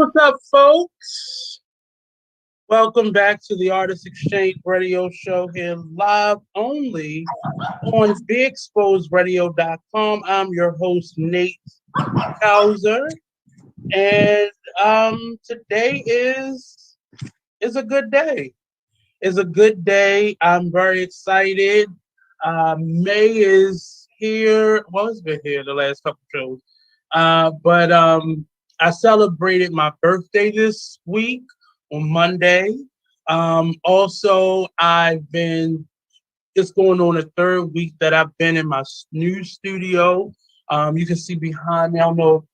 what's up, folks? Welcome back to the Artist Exchange Radio Show here live only on BeExposedRadio.com. I'm your host, Nate Kauser, and today is a good day. It's a good day. I'm very excited. May is here. Well, it's been here the last couple shows. But I celebrated my birthday this week on Monday. Also, I've been it's going on the third week that I've been in my new studio. You can see behind me. I don't know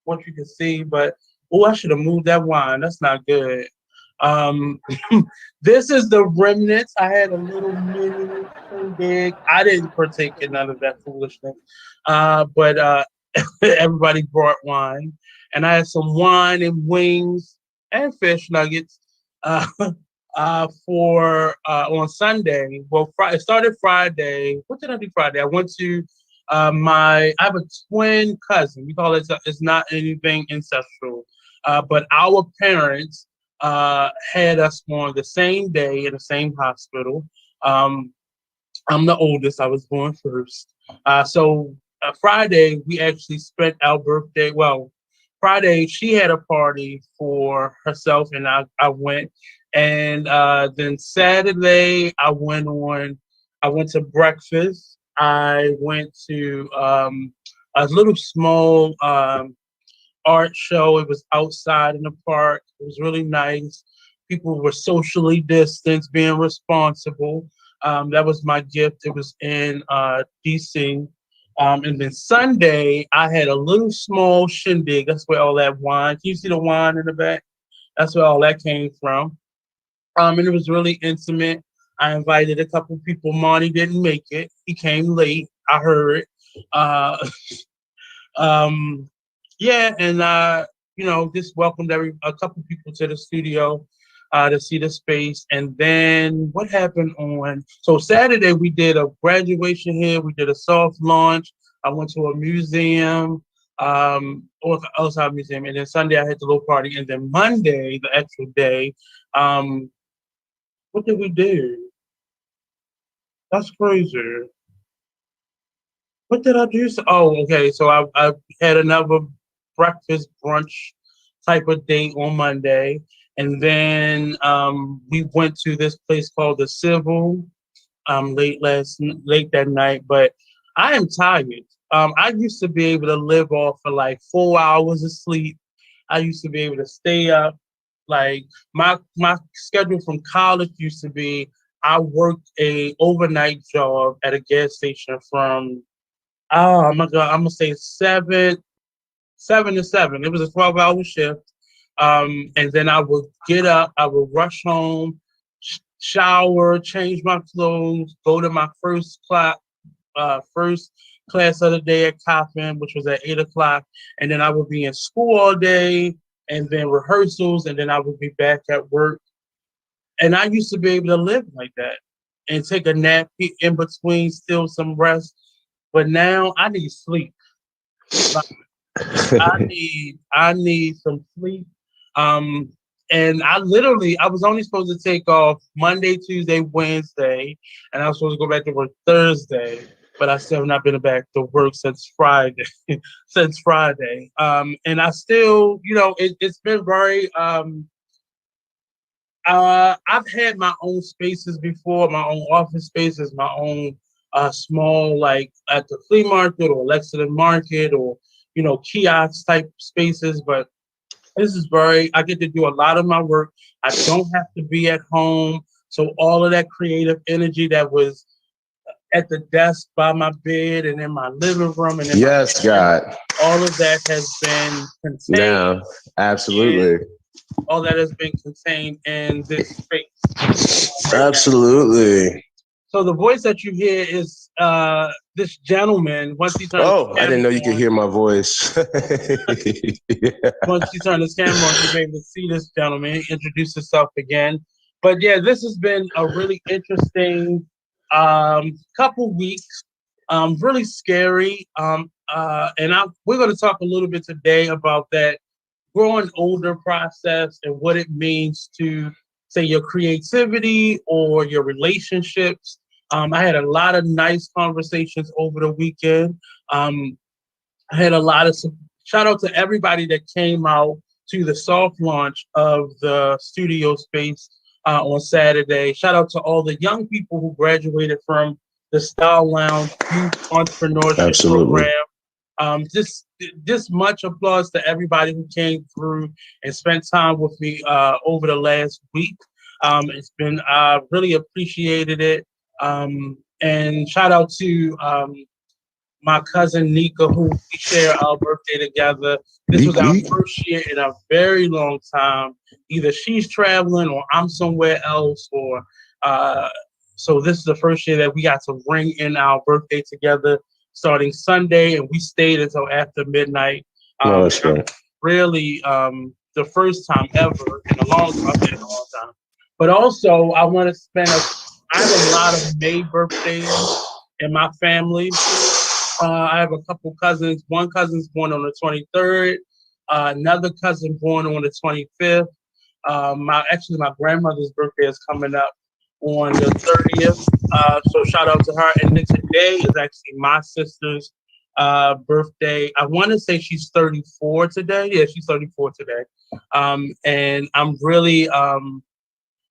what you can see, but oh, I should have moved that wine. That's not good. Um, this is the remnants. I had a little mini big. I didn't partake in none of that foolishness, but everybody brought wine, and I had some wine and wings and fish nuggets uh, for on Sunday. Well, it started Friday. What did I do Friday? I went to I have a twin cousin. We call it. It's not anything ancestral, but our parents had us born the same day in the same hospital. Um, I'm the oldest. I was born first. So Friday, we actually spent our birthday. Well, Friday, she had a party for herself, and I went. And then Saturday, I went to breakfast. I went to a little small art show. It was outside in the park. It was really nice. People were socially distanced, being responsible. That was my gift. It was in DC. And then Sunday, I had a little small shindig. That's where all that wine. Can you see the wine in the back? That's where all that came from. And it was really intimate. I invited a couple people. Monty didn't make it. He came late. I heard. Uh, um, yeah, and just welcomed a couple people to the studio to see the space. And then what happened on so Saturday we did a graduation here, we did a soft launch. I went to a museum, or outside museum, and then Sunday I had the little party, and then Monday, the actual day, um, what did we do? That's crazy. What did I do? Oh, okay. So I had another breakfast brunch type of date on Monday, and then we went to this place called the Civil late that night. But I am tired. I used to be able to live off for like 4 hours of sleep. I used to be able to stay up. Like my schedule from college used to be I worked a overnight job at a gas station from I'm gonna say seven to seven. It was a 12-hour shift. And then I would get up, I would rush home, shower, change my clothes, go to my first class of the day at Coppin, which was at 8 o'clock, and then I would be in school all day, and then rehearsals, and then I would be back at work. And I used to be able to live like that and take a nap in between, still some rest. But now I need sleep. Like, I need some sleep. Um, and I was only supposed to take off Monday, Tuesday, Wednesday, and I was supposed to go back to work Thursday. But I still have not been back to work since Friday. Since Friday, and I still, it's been very. I've had my own spaces before, my own office spaces, my own small, like at the flea market or Lexington Market or kiosk type spaces. But this is I get to do a lot of my work. I don't have to be at home. So all of that creative energy that was at the desk by my bed and in my living room and in my Yes, kitchen, God. all of that has been contained, Now, and absolutely. all that has been contained in this space right now. Absolutely. So the voice that you hear is this gentleman. Oh, I didn't know you could hear my voice. Yeah. Once you turn this camera on, you'll be able to see this gentleman introduce himself again. But yeah, this has been a really interesting couple weeks. Really scary. And we're going to talk a little bit today about that growing older process and what it means to say your creativity or your relationships. I had a lot of nice conversations over the weekend. Um, I had a lot of shout out to everybody that came out to the soft launch of the studio space on Saturday. Shout out to all the young people who graduated from the Style Lounge Youth Entrepreneurship Absolutely. Program. Just much applause to everybody who came through and spent time with me over the last week. It's been really appreciated it. And shout out to my cousin Nika, who we share our birthday together. This was Neek, our neek. first year in a very long time. Either she's traveling or I'm somewhere else, or uh, so this is the first year that we got to ring in our birthday together, starting Sunday, and we stayed until after midnight. No, Um, that's right. Really, the first time ever in a long time. I've been in a long time. But also, I want to spend a. I have a lot of May birthdays in my family. I have a couple cousins. One cousin's born on the 23rd. Another cousin born on the 25th. My grandmother's birthday is coming up on the 30th. So shout out to her. And then today is actually my sister's birthday. I want to say she's 34 today. Yeah, she's 34 today. And I'm really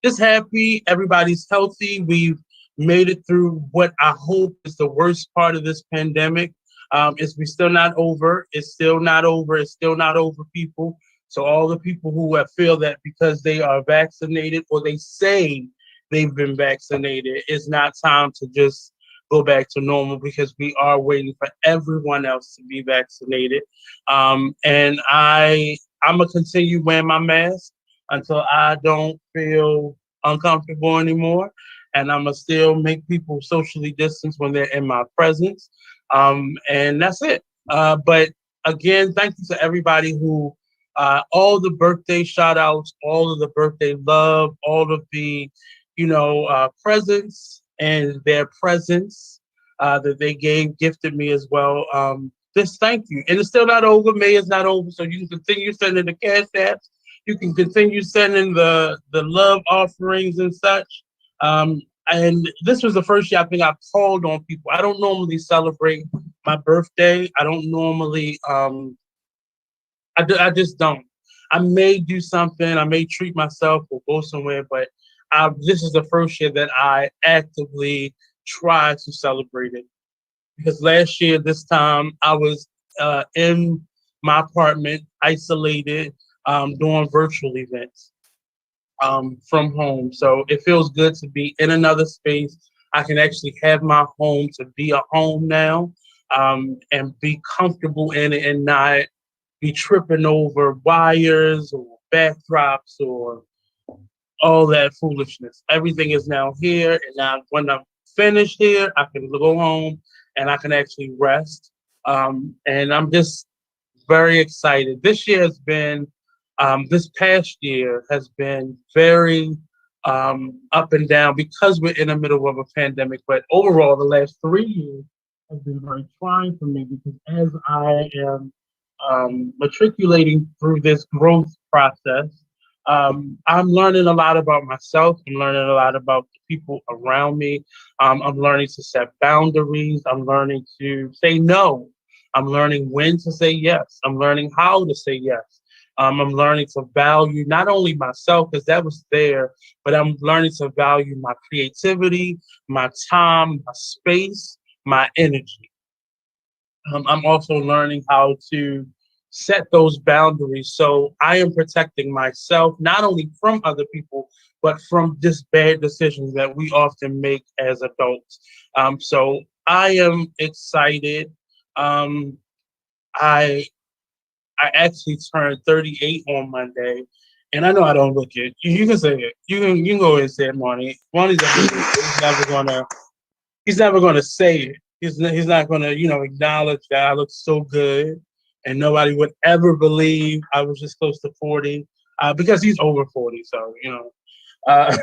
just happy everybody's healthy. We've made it through what I hope is the worst part of this pandemic. It's we still not over. It's still not over. It's still not over, people. So all the people who have feel that because they are vaccinated or they say they've been vaccinated, it's not time to just go back to normal because we are waiting for everyone else to be vaccinated. And I'm gonna continue wearing my mask until I don't feel uncomfortable anymore. And I'm gonna still make people socially distance when they're in my presence. And that's it. But again, thank you to everybody who, all the birthday shout outs, all of the birthday love, all of the, presents and their presence that they gifted me as well. Just thank you. And it's still not over. May is not over. So you can continue sending the cash apps. You can continue sending the love offerings and such. And this was the first year I think I called on people. I don't normally celebrate my birthday. I don't normally. I just don't. I may do something. I may treat myself or go somewhere, but this is the first year that I actively try to celebrate it. Because last year, this time, I was in my apartment, isolated, doing virtual events from home. So it feels good to be in another space. I can actually have my home to be a home now, and be comfortable in it and not be tripping over wires or backdrops or all that foolishness. Everything is now here, and now when I'm finished here, I can go home and I can actually rest. And I'm just very excited. This past year has been very up and down because we're in the middle of a pandemic. But overall, the last 3 years have been very trying for me because as I am matriculating through this growth process, I'm learning a lot about myself. I'm learning a lot about the people around me. I'm learning to set boundaries. I'm learning to say no. I'm learning when to say yes. I'm learning how to say yes. I'm learning to value not only myself, because that was there, but I'm learning to value my creativity, my time, my space, my energy. I'm also learning how to set those boundaries. So I am protecting myself, not only from other people, but from just bad decisions that we often make as adults. So I am excited. Um, I I actually turned 38 on Monday, and I know I don't look it. You can say it. You can go ahead and say it, Marty. Marty's he's never gonna say it. He's not gonna acknowledge that I look so good, and nobody would ever believe I was just close to 40, because he's over 40. So uh,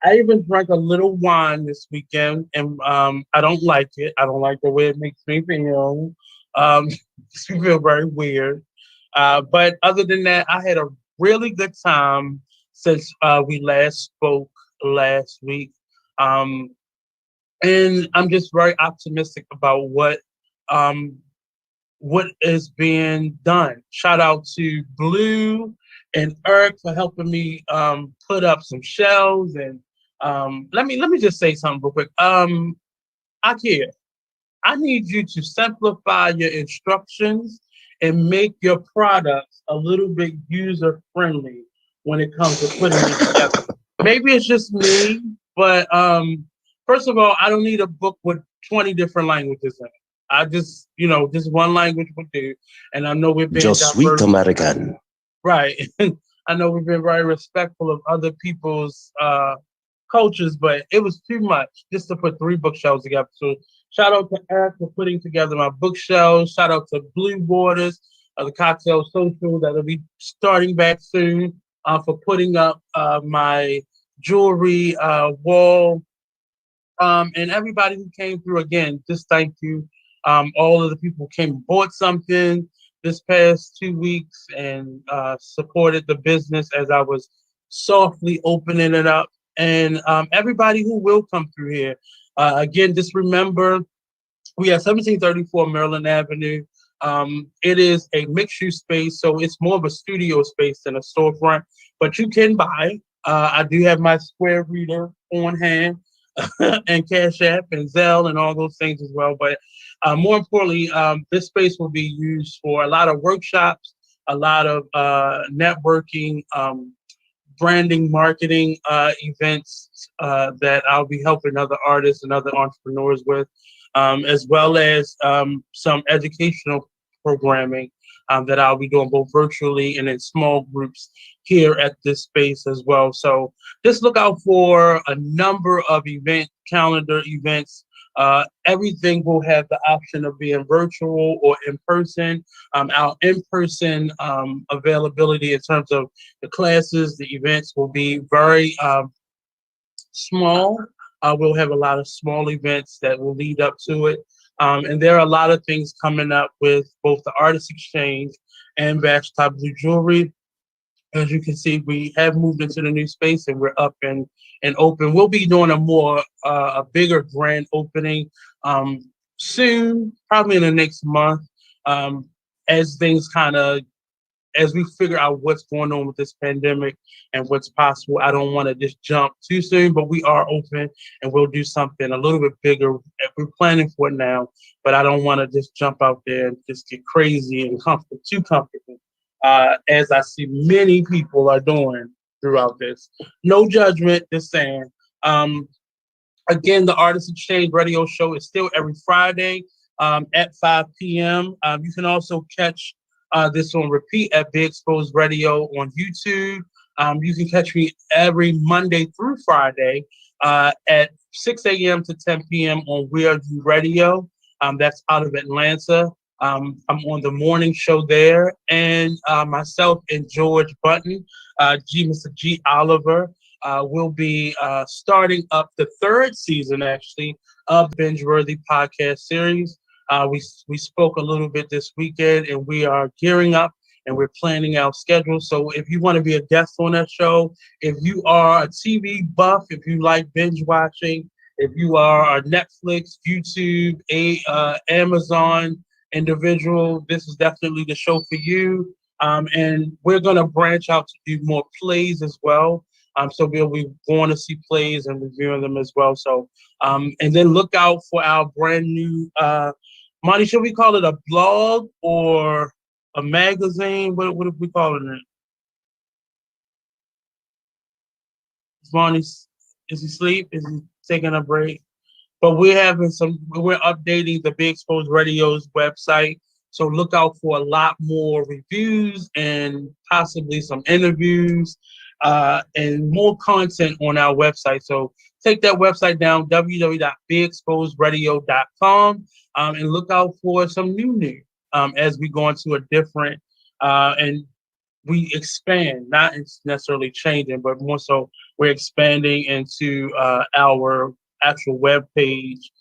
I even drank a little wine this weekend, and I don't like it. I don't like the way it makes me feel. Makes me feel very weird. But other than that, I had a really good time since we last spoke last week. Um, and I'm just very optimistic about um, what is being done. Shout out to Blue and Eric for helping me put up some shelves. And let me just say something real quick. IKEA, I need you to simplify your instructions and make your products a little bit user friendly when it comes to putting it together. Maybe it's just me, but first of all, I don't need a book with 20 different languages in it. I just, just one language would do. And I know we're Yo being soy diverse. American. Right. I know we've been very respectful of other people's cultures, but it was too much just to put three bookshelves together. So shout out to Eric for putting together my bookshelves. Shout out to Blue Waters of the Cocktail Social that'll be starting back soon for putting up my jewelry wall. And everybody who came through again, just thank you. All of the people who came and bought something this past 2 weeks and supported the business as I was softly opening it up. And everybody who will come through here. Again, just remember we have 1734 Maryland Avenue. It is a mixed-use space, so it's more of a studio space than a storefront, but you can buy. I do have my Square Reader on hand and Cash App and Zelle and all those things as well. But more importantly, this space will be used for a lot of workshops, a lot of networking, branding, marketing events that I'll be helping other artists and other entrepreneurs with, as well as some educational programming that I'll be doing both virtually and in small groups here at this space as well. So just look out for a number of calendar events. Everything will have the option of being virtual or in person. Our in-person availability in terms of the classes, the events will be very small. We'll have a lot of small events that will lead up to it. And there are a lot of things coming up with both the Artist Exchange and Bash Top Blue Jewelry. As you can see, we have moved into the new space and we're up and open. We'll be doing a bigger grand opening soon, probably in the next month, as things as we figure out what's going on with this pandemic and what's possible. I don't want to just jump too soon, but we are open and we'll do something a little bit bigger. We're planning for it now, but I don't want to just jump out there and just get crazy and too comfortable, as I see many people are doing throughout this. No judgment, just saying. Again, the Artist Exchange radio show is still every Friday at 5 p.m. You can also catch this on repeat at Big Exposed Radio on YouTube. You can catch me every Monday through Friday at 6 a.m. to 10 p.m. on We Are You Radio. That's out of Atlanta. I'm on the morning show there, and myself and George Button, Mr. G. Oliver, will be starting up the third season, actually, of the Binge Worthy podcast series. We spoke a little bit this weekend, and we are gearing up and we're planning our schedule. So if you want to be a guest on that show, if you are a TV buff, if you like binge watching, if you are a Netflix, YouTube, Amazon individual, this is definitely the show for you. And we're going to branch out to do more plays as well. So we'll be going to see plays and reviewing them as well. So, and then look out for our brand new, Monty, should we call it a blog or a magazine? What are we calling it? Monty, is he asleep? Is he taking a break? But we're updating the Big Exposed Radio's website. So look out for a lot more reviews and possibly some interviews and more content on our website. So take that website down, www.bigexposedradio.com, and look out for some new as we go into a different and we expand, not necessarily changing, but more so we're expanding into our actual web page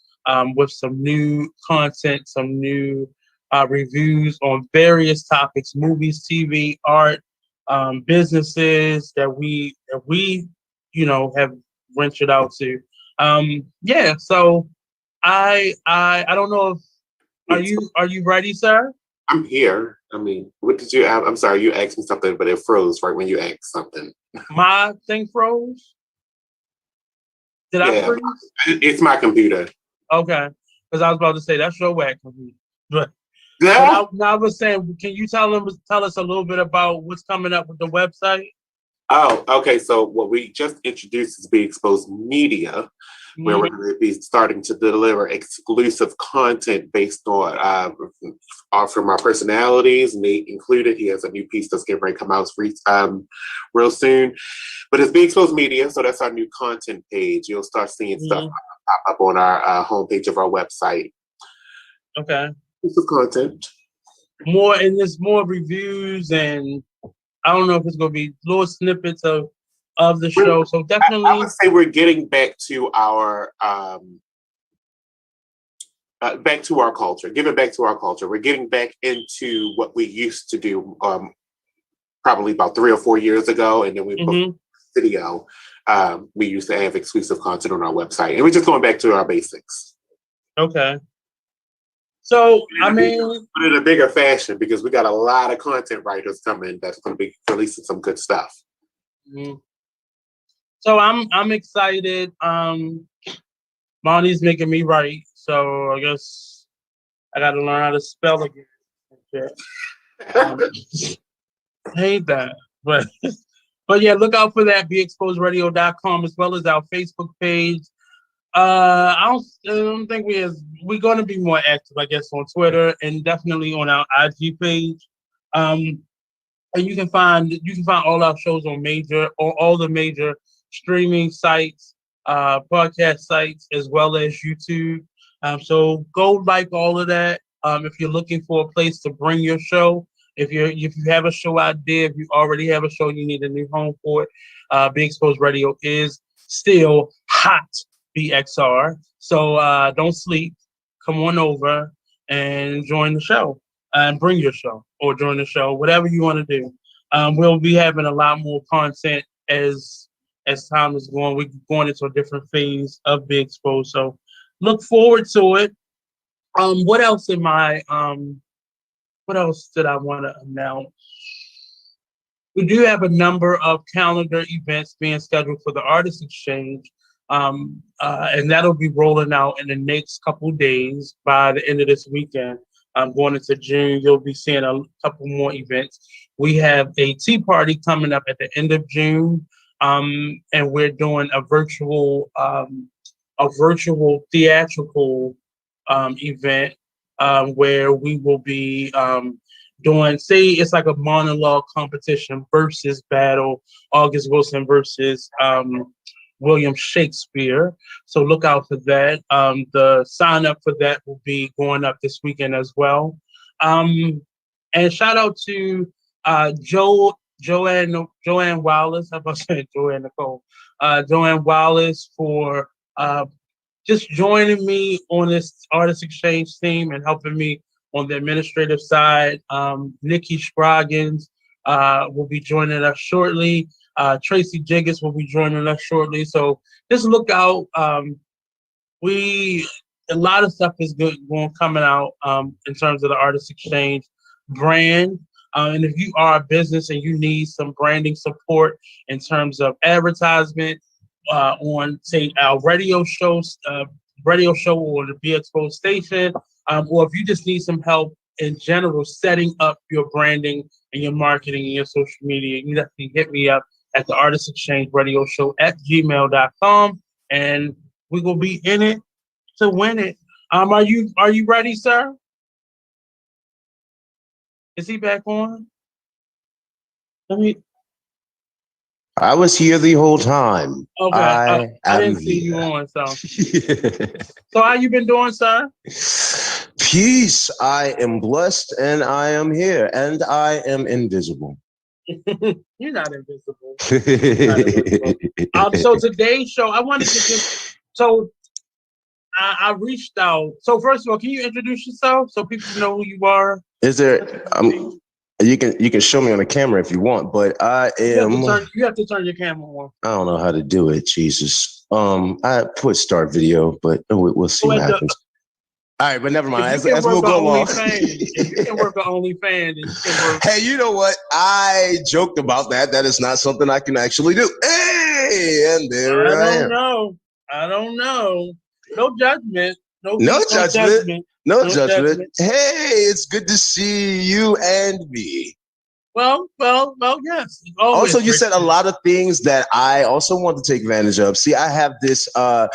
with some new content, some new reviews on various topics: movies, TV, art, businesses that we have ventured out to. Yeah, so I don't know if are you ready, sir? I'm here. I mean, what did you? I'm sorry, you asked me something, but it froze right when you asked something. My thing froze. Did I Yeah, freeze? it's my computer. Okay, because I was about to say that's your whack computer. But Yeah. I was saying, can you tell us a little bit about what's coming up with the website? Oh, okay. So what we just introduced is Be Exposed Media, where we're going to be starting to deliver exclusive content based on from our personalities. Nate included. He has a new piece that's getting ready to come out real soon. But it's Be Exposed Media, so that's our new content page. You'll start seeing stuff pop up on our homepage of our website. Okay. Piece of content. More reviews, and I don't know if it's going to be little snippets of the show. So definitely, I would say we're getting back to our culture. Giving back to our culture. We're getting back into what we used to do. Probably about 3 or 4 years ago, and then video. We used to have exclusive content on our website, and we're just going back to our basics. Okay. So, I mean, but in a bigger fashion, because we got a lot of content writers coming that's going to be releasing some good stuff. Mm-hmm. So I'm excited. Monty's making me write, so I guess I got to learn how to spell again. Hate that, but yeah, look out for that. BeExposedRadio.com as well as our Facebook page. I don't think we're going to be more active, I guess, on Twitter and definitely on our IG page. And you can find all our shows on all the major streaming sites, podcast sites, as well as YouTube. So go like all of that. If you're looking for a place to bring your show, if you have a show idea, if you already have a show, you need a new home for it. Be Exposed Radio is still hot. BXR. So don't sleep. Come on over and join the show and bring your show or join the show, whatever you want to do. We'll be having a lot more content as time is going. We're going into a different phase of Be Exposed. So look forward to it. What else did I want to announce? We do have a number of calendar events being scheduled for the Artist Exchange. And that'll be rolling out in the next couple days by the end of this weekend. Going into June, you'll be seeing a couple more events. We have a tea party coming up at the end of June, and we're doing a virtual theatrical event where we will be doing, say, it's like a monologue competition versus battle, August Wilson versus William Shakespeare. So look out for that. The sign up for that will be going up this weekend as well. And shout out to Joanne Wallace. How about saying Joanne Nicole? Joanne Wallace for just joining me on this Artist Exchange team and helping me on the administrative side. Nikki Scroggins will be joining us shortly. Tracy Jiggis will be joining us shortly. So just look out. A lot of stuff is coming out in terms of the Artist Exchange brand. And if you are a business and you need some branding support in terms of advertisement on, say, our radio show or the Be Exposed station, or if you just need some help in general setting up your branding and your marketing and your social media, you definitely hit me up at the Artist Exchange Radio Show at gmail.com, and we will be in it to win it. Are you ready, sir? Is he back on? I was here the whole time. Okay, I didn't see you on. So how you been doing, sir? Peace. I am blessed, and I am here, and I am invisible. You're not invisible. So today's show, I wanted to just I reached out. So first of all, can you introduce yourself so people know who you are? Is there? You can show me on the camera if you want, but I am. You have to turn your camera on. I don't know how to do it. Jesus. I put start video, but we'll see what happens. All right, but never mind. As we'll go along. If you can work on OnlyFans, you can work. Hey, you know what? I joked about that. That is not something I can actually do. Hey, and there I am. I don't know. No judgment. No judgment. No judgment. Hey, it's good to see you and me. Well, yes. Also, you said a lot of things that I also want to take advantage of. See, I have this kind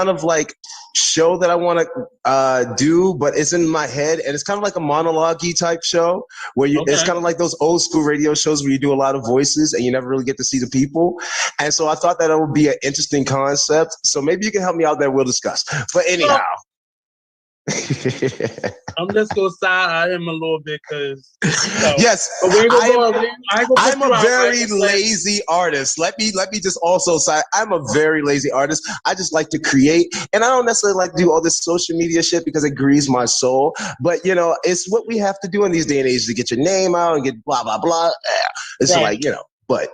of like show that I want to do, but it's in my head, and it's kind of like a monologue-y type show where it's kind of like those old school radio shows where you do a lot of voices and you never really get to see the people. And so I thought that it would be an interesting concept. So maybe you can help me out there. We'll discuss. But anyhow. I'm just gonna side him a little bit because yes, I'm a very lazy artist. Let me just also say I'm a very lazy artist. I just like to create, and I don't necessarily like to do all this social media shit because it grieves my soul. But you know, it's what we have to do in these day and age to get your name out and get blah blah blah. It's like, you know, but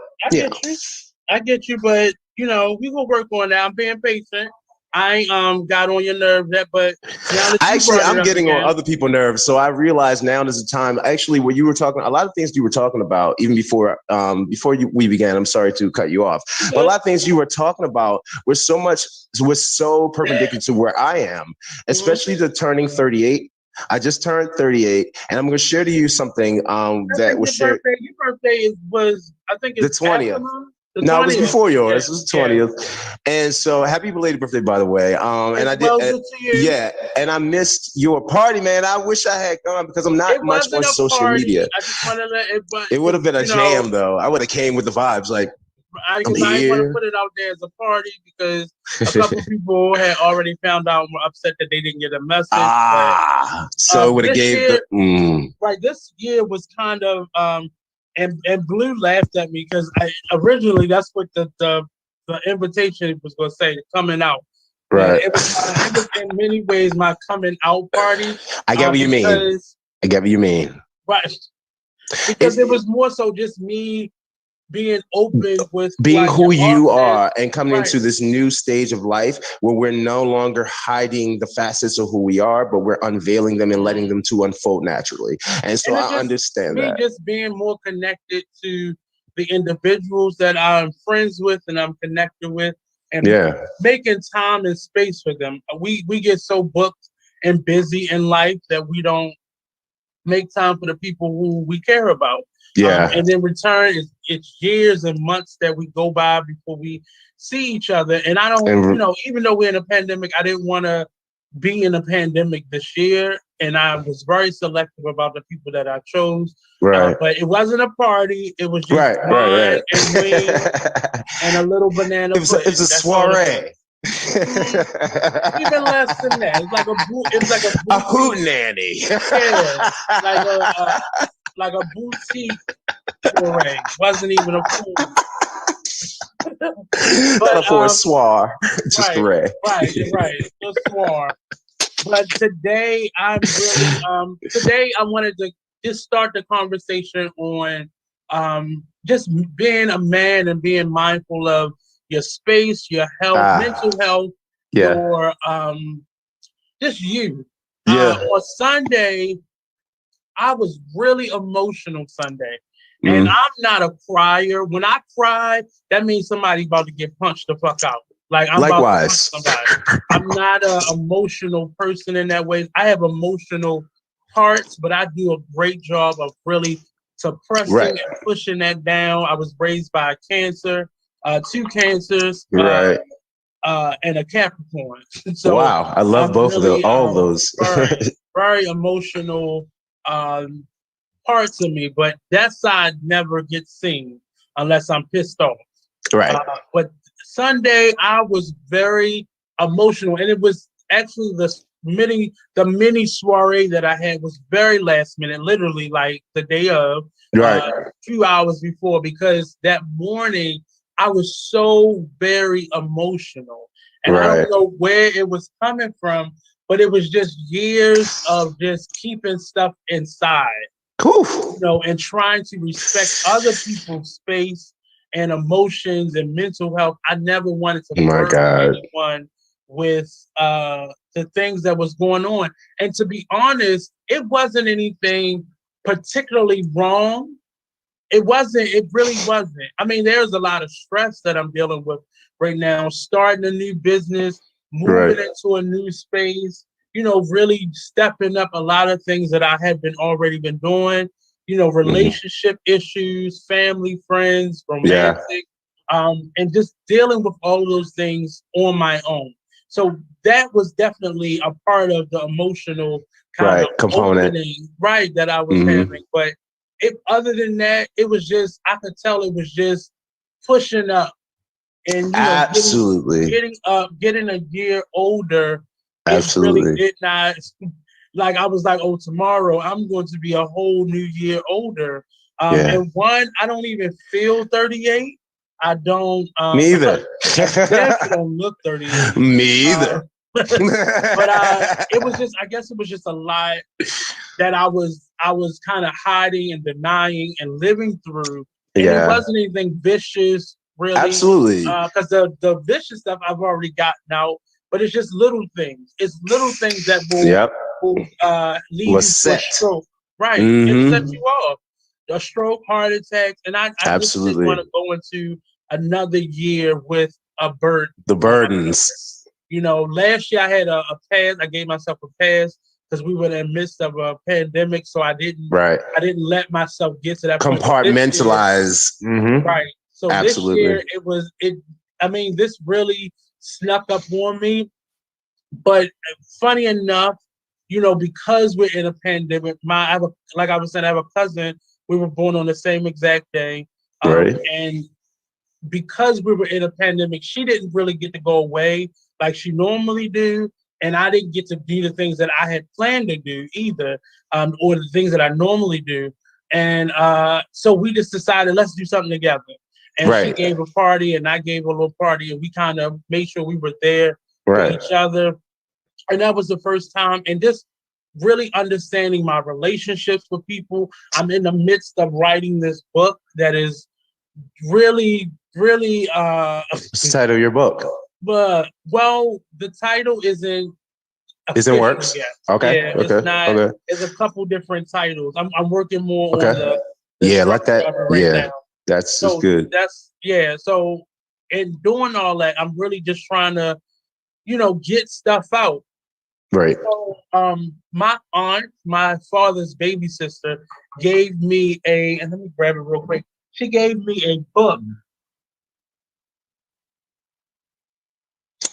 I get you, but you know, we gonna work on that. I'm being patient. I got on your nerves yet, but now that I'm getting on other people's nerves. So I realize now is the time. Actually, what you were talking, a lot of things you were talking about, even before we began. I'm sorry to cut you off, but a lot of things you were talking about was so perpendicular to where I am, especially the turning 38. I just turned 38, and I'm going to share to you something that was shared. Your birthday was I think it's the 20th. No, it was before yours. It was the 20th. And so happy belated birthday, by the way. And I did. And I missed your party, man. I wish I had gone because I'm not much on social media. I just want to let it would have been a jam, though. I would have came with the vibes. Like, I didn't want to put it out there as a party because a couple people had already found out and were upset that they didn't get a message. So it would have gave Right. This year was kind of and Blue laughed at me because originally that's what the invitation was going to say, coming out. Right. It was in many ways my coming out party. I get what you mean. I get what you mean. Right. Because it was more so just me being open with being who you are and coming into this new stage of life where we're no longer hiding the facets of who we are, but we're unveiling them and letting them to unfold naturally. And so I understand that. Just being more connected to the individuals that I'm friends with and I'm connected with, and making time and space for them. We get so booked and busy in life that we don't make time for the people who we care about. And in return, it's years and months that we go by before we see each other. And I don't, even though we're in a pandemic, I didn't want to be in a pandemic this year. And I was very selective about the people that I chose. Right. But it wasn't a party. It was just wine and wings and a little banana. It was a soiree. Even less than that. It's like a hootenanny. Like a boutique soiree. Wasn't even a pool. But for a soir, just right. A soir. But today I'm really today I wanted to just start the conversation on just being a man and being mindful of your space, your health, mental health, your just you. On Sunday, I was really emotional Sunday. And I'm not a crier. When I cry, that means somebody about to get punched the fuck out. Like I'm Likewise. About to punch somebody. I'm not an emotional person in that way. I have emotional parts, but I do a great job of really suppressing and pushing that down. I was raised by cancer, 2 cancers, and a Capricorn. So wow, I love both of those. All of those. Very emotional parts of me, but that side never gets seen unless I'm pissed off. Right. But Sunday, I was very emotional, and it was actually the mini soiree that I had was very last minute, literally like the day of, a few hours before, because that morning I was so very emotional. And I don't know where it was coming from, but it was just years of just keeping stuff inside, you know, and trying to respect other people's space and emotions and mental health. I never wanted to burden anyone with the things that was going on. And to be honest, it wasn't anything particularly wrong. It really wasn't. I mean, there's a lot of stress that I'm dealing with right now, starting a new business, moving into a new space, you know, really stepping up a lot of things that I had already been doing, you know, relationship issues, family, friends, romantic, and just dealing with all of those things on my own. So that was definitely a part of the emotional kind of component, that I was having. But other than that, it was just, I could tell it was just pushing up and, you know, getting a year older. It really did not, like, I was like, oh, tomorrow I'm going to be a whole new year older. And one, I don't even feel 38. I don't. Me either. I don't look 38. Me either. But it was just, I guess it was just a lot that I was kind of hiding and denying and living through. And it wasn't anything vicious, really. Absolutely. Because the vicious stuff I've already gotten out, but it's just little things. It's little things that will lead you to a stroke. Right. It sets you off. A stroke, heart attack. And I just didn't want to go into another year with a burden. The burdens. You know, last year I had a pass. I gave myself a pass because we were in the midst of a pandemic, so I didn't let myself get to that point. Compartmentalize. Right. So this year I mean, this really snuck up on me. But funny enough, you know, because we're in a pandemic, like I was saying, I have a cousin. We were born on the same exact day, and because we were in a pandemic, she didn't really get to go away like she normally do. And I didn't get to do the things that I had planned to do either, or the things that I normally do. And so we just decided, let's do something together. And she gave a party and I gave a little party, and we kind of made sure we were there for each other. And that was the first time. And just really understanding my relationships with people. I'm in the midst of writing this book that is really, really what's the title of your book? But the title isn't works yet. Okay. It's not. There's a couple different titles. I'm working more on the like that. Now. That's good. So in doing all that, I'm really just trying to, you know, get stuff out. Right. So, my aunt, my father's baby sister, gave me and let me grab it real quick. She gave me a book.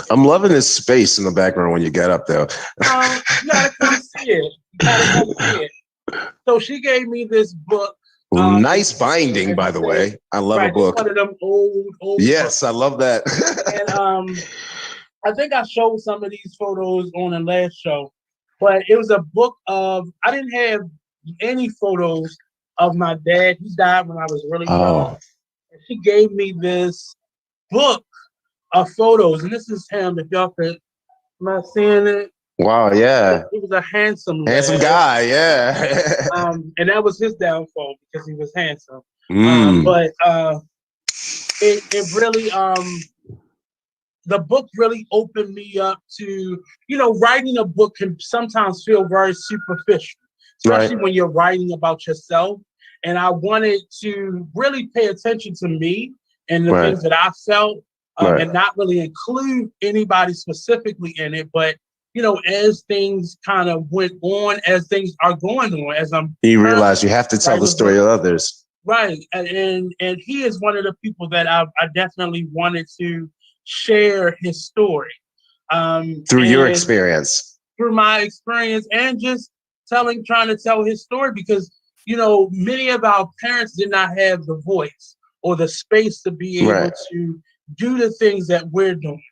I'm loving this space in the background when you get up there. You gotta come see it. So she gave me this book. Nice binding, by the way. I love a book. One of them old. Yes, books. I love that. And I think I showed some of these photos on the last show, but it was a book of. I didn't have any photos of my dad. He died when I was really young. And she gave me this book of photos, and this is him. If y'all could, am I seeing it? Wow, yeah. He was a handsome guy, yeah. And that was his downfall because he was handsome. But it really the book really opened me up to, you know, writing a book can sometimes feel very superficial, especially when you're writing about yourself. And I wanted to really pay attention to me and the things that I felt, and not really include anybody specifically in it. But, you know, as things kind of went on, as things are going on, you realize you have to tell the story of others. Right. And he is one of the people that I definitely wanted to share his story. Through your experience. Through my experience, and just trying to tell his story, because, you know, many of our parents did not have the voice or the space to be able to do the things that we're doing.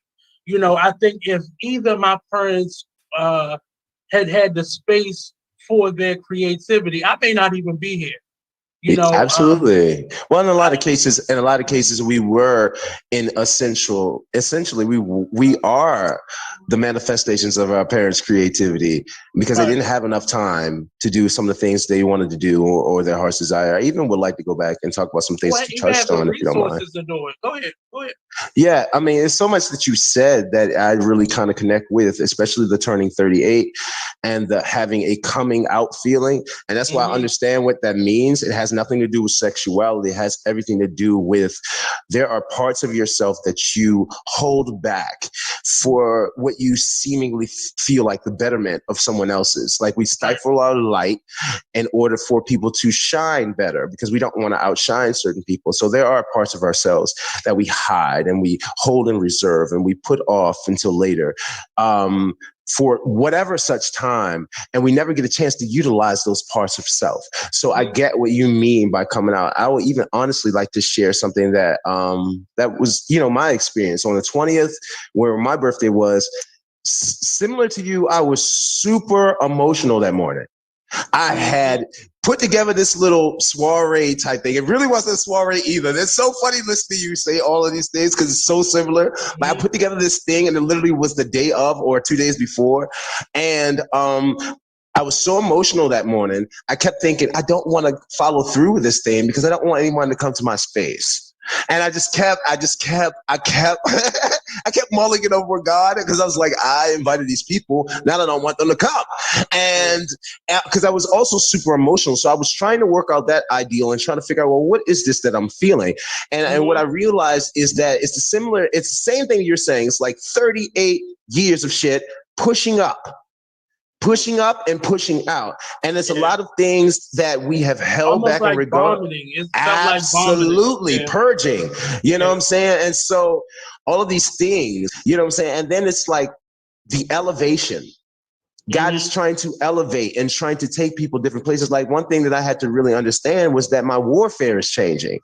You know, I think if either my parents had the space for their creativity, I may not even be here. You know, Absolutely. Well, in a lot of cases, we were essentially, we are the manifestations of our parents' creativity because they right. didn't have enough time to do some of the things they wanted to do or their heart's desire. I even would like to go back and talk about some things Well, that you even have touched the on, if you don't mind. resources to do it. Go ahead. Go ahead. Yeah, I mean, it's so much that you said that I really kind of connect with, especially the turning 38 and the having a coming out feeling. And that's why I understand what that means. It has nothing to do with sexuality. It has everything to do with there are parts of yourself that you hold back for what you seemingly feel like the betterment of someone else's. Like we stifle our light in order for people to shine better because we don't want to outshine certain people. So there are parts of ourselves that we hide and we hold in reserve and we put off until later for whatever such time, and we never get a chance to utilize those parts of self. So I get what you mean by coming out. I would even honestly like to share something that that was, my experience on the 20th, where my birthday was. Similar to you, I was super emotional that morning. I had put together this little soiree type thing. It really wasn't a soiree either. It's so funny listening to you say all of these things because it's so similar. Like I put together this thing and it literally was the day of or 2 days before. And I was so emotional that morning. I kept thinking, I don't want to follow through with this thing because I don't want anyone to come to my space. And I kept I kept mulling it over God because I was like, I invited these people. Now I don't want them to come. And because I was also super emotional. So I was trying to work out that ideal and trying to figure out, well, what is this that I'm feeling? And what I realized is that it's the same thing you're saying. It's like 38 years of shit pushing up and pushing out. And it's a lot of things that we have held almost back like in regard. It's Absolutely. Like purging. You know what I'm saying? And so all of these things, you know what I'm saying? And then it's like the elevation. God is trying to elevate and trying to take people different places. Like one thing that I had to really understand was that my warfare is changing.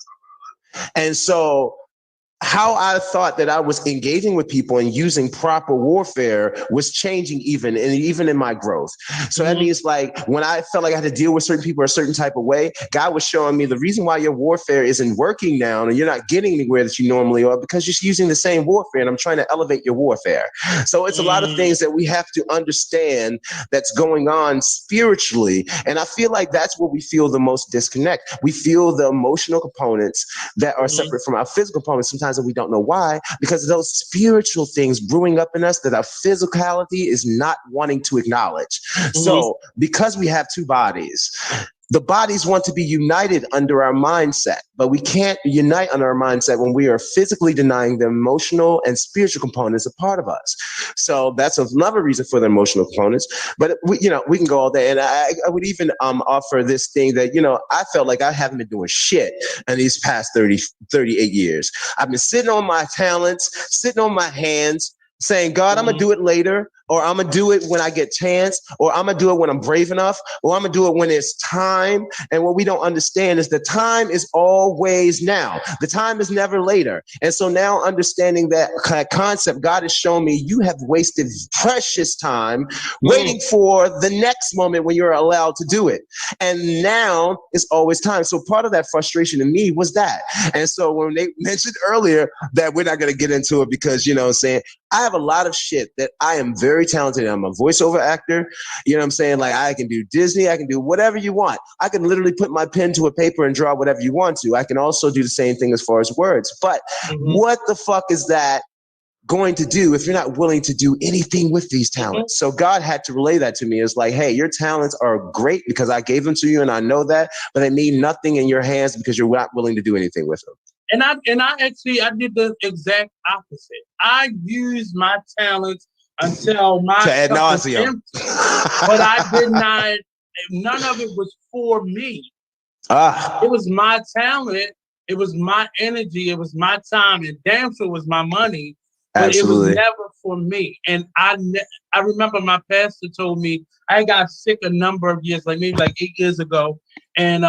And so how I thought that I was engaging with people and using proper warfare was changing even in my growth. So that means like when I felt like I had to deal with certain people a certain type of way, God was showing me the reason why your warfare isn't working now and you're not getting anywhere that you normally are because you're using the same warfare and I'm trying to elevate your warfare. So it's a lot of things that we have to understand that's going on spiritually. And I feel like that's where we feel the most disconnect. We feel the emotional components that are separate from our physical components sometimes. And we don't know why, because of those spiritual things brewing up in us that our physicality is not wanting to acknowledge. So because we have two bodies, the bodies want to be united under our mindset, but we can't unite under our mindset when we are physically denying the emotional and spiritual components a part of us. So that's another reason for the emotional components. But we can go all day. And I would even offer this thing that, I felt like I haven't been doing shit in these past 38 years. I've been sitting on my talents, sitting on my hands, saying, God, I'm going to do it later, or I'm going to do it when I get chance, or I'm going to do it when I'm brave enough, or I'm going to do it when it's time. And what we don't understand is the time is always now. The time is never later. And so now understanding that concept, God has shown me you have wasted precious time waiting for the next moment when you're allowed to do it. And now is always time. So part of that frustration in me was that. And so when they mentioned earlier that we're not going to get into it because, I have a lot of shit that I am very talented in. I'm a voiceover actor. You know what I'm saying? Like I can do Disney. I can do whatever you want. I can literally put my pen to a paper and draw whatever you want to. I can also do the same thing as far as words. But what the fuck is that going to do if you're not willing to do anything with these talents? So God had to relay that to me. It's like, hey, your talents are great because I gave them to you and I know that, but they mean nothing in your hands because you're not willing to do anything with them. And I did the exact opposite. I used my talents until my cup was empty, but I did not. None of it was for me. It was my talent. It was my energy. It was my time, and damn sure was my money. But Absolutely. It was never for me. And I remember my pastor told me I got sick a number of years, maybe 8 years ago, and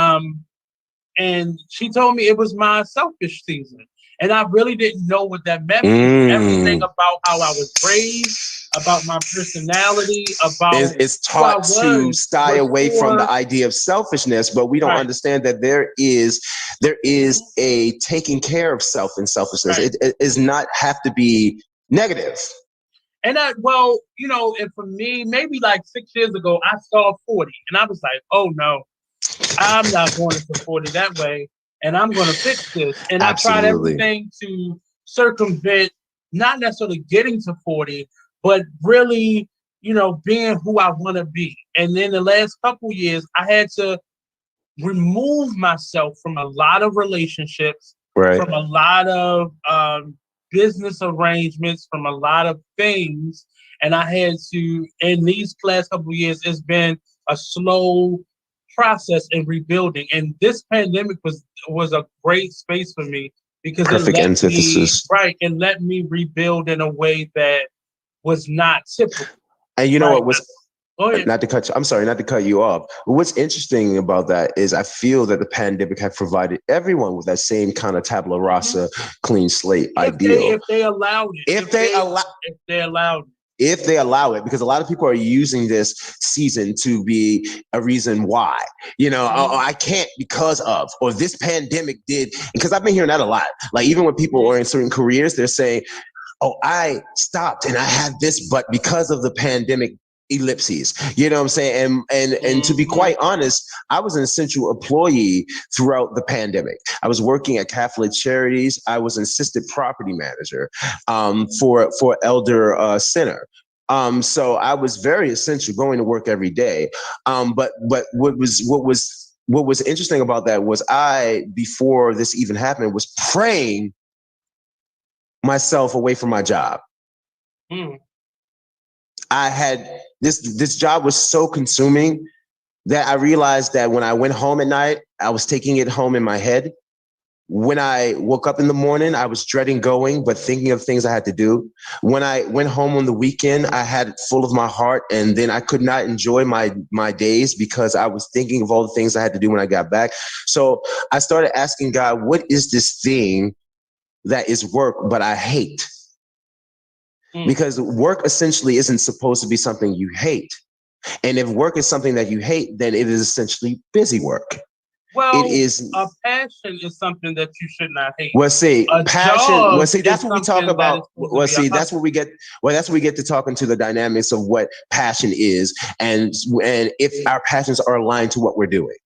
she told me it was my selfish season. And I really didn't know what that meant. Everything about how I was raised, about my personality, about It's who I taught to was shy away from the before. idea of selfishness, but we don't Right. understand that there is a taking care of self and selfishness. Right. It is not have to be negative. And well, and for me, maybe like 6 years ago, I saw 40 and I was like, oh no, I'm not going to support it that way. And I'm going to fix this. And I tried Absolutely. everything to circumvent, not necessarily getting to 40, but really, being who I want to be. And then the last couple years, I had to remove myself from a lot of relationships, Right. from a lot of business arrangements, from a lot of things. And I had to, in these last couple of years, it's been a slow process in rebuilding. And this pandemic was a great space for me because it Perfect let antithesis. it let me rebuild in a way that was not typical. And you know Right. what was Go ahead. not to cut you, I'm sorry, not to cut you off. But what's interesting about that is I feel that the pandemic had provided everyone with that same kind of tabula rasa, clean slate ideal. If they allowed it. If they allowed it. If they allow it, because a lot of people are using this season to be a reason why, oh, I can't because of, or this pandemic did, because I've been hearing that a lot. Like even when people are in certain careers, they're saying, oh, I stopped and I had this, but because of the pandemic, ellipses, you know what I'm saying? And to be quite honest, I was an essential employee throughout the pandemic. I was working at Catholic Charities. I was an assistant property manager for Elder Center. So I was very essential, going to work every day. But what was interesting about that was I, before this even happened, was praying myself away from my job. I had this job was so consuming that I realized that when I went home at night, I was taking it home in my head. When I woke up in the morning, I was dreading going, but thinking of things I had to do. When I went home on the weekend, I had it full of my heart, and then I could not enjoy my days because I was thinking of all the things I had to do when I got back. So I started asking God, what is this thing that is work, but I hate? Because work essentially isn't supposed to be something you hate. And if work is something that you hate, then it is essentially busy work. Well, it is a passion is something that you should not hate. Well, see, A passion. job Well, see, that's is what we talk something that about. is supposed to Well, be a see, that's hustle. what we get. Well, that's what we get to talking to the dynamics of what passion is, and if our passions are aligned to what we're doing,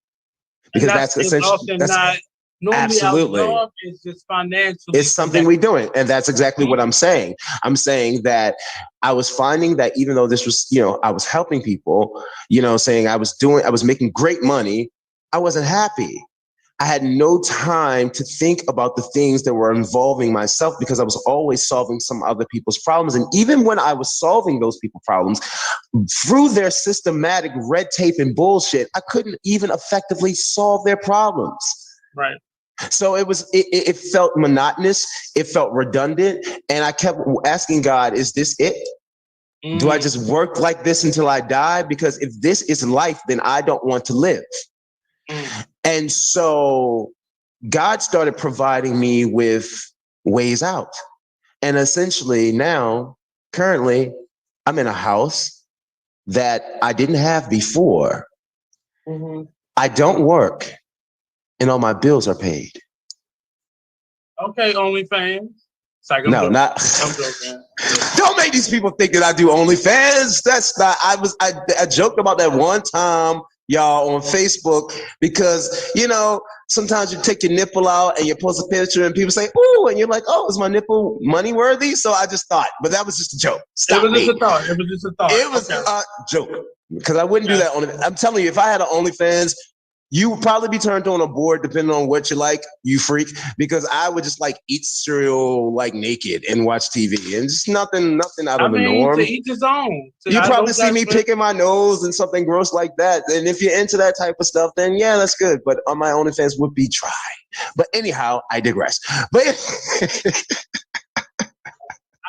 because that's it's essentially often that's not. Normally, absolutely. our job is just financially. It's something we're doing, and that's exactly what I'm saying. I'm saying that I was finding that even though this was, I was helping people, saying I was making great money, I wasn't happy. I had no time to think about the things that were involving myself because I was always solving some other people's problems. And even when I was solving those people's problems through their systematic red tape and bullshit, I couldn't even effectively solve their problems. Right. So it felt monotonous. It felt redundant. And I kept asking God, is this it? Do I just work like this until I die? Because if this is life, then I don't want to live. And so God started providing me with ways out. And essentially now, currently, I'm in a house that I didn't have before. I don't work, and all my bills are paid. Okay, OnlyFans. No, not. I'm joking. Don't make these people think that I do OnlyFans. That's not. I joked about that one time, y'all, on Facebook, because sometimes you take your nipple out and you post a picture and people say, "Ooh," and you're like, "Oh, is my nipple money worthy?" So I just thought, but that was just a joke. Stop it was me. Just a thought. It was just a thought. It was a joke, because I wouldn't do that on. I'm telling you, if I had an OnlyFans, you would probably be turned on a board depending on what you like, you freak, because I would just eat cereal naked and watch TV and just nothing out of the norm. To each his own. You probably see me picking my nose and something gross like that. And if you're into that type of stuff, then yeah, that's good. But on my OnlyFans would be dry. But anyhow, I digress. But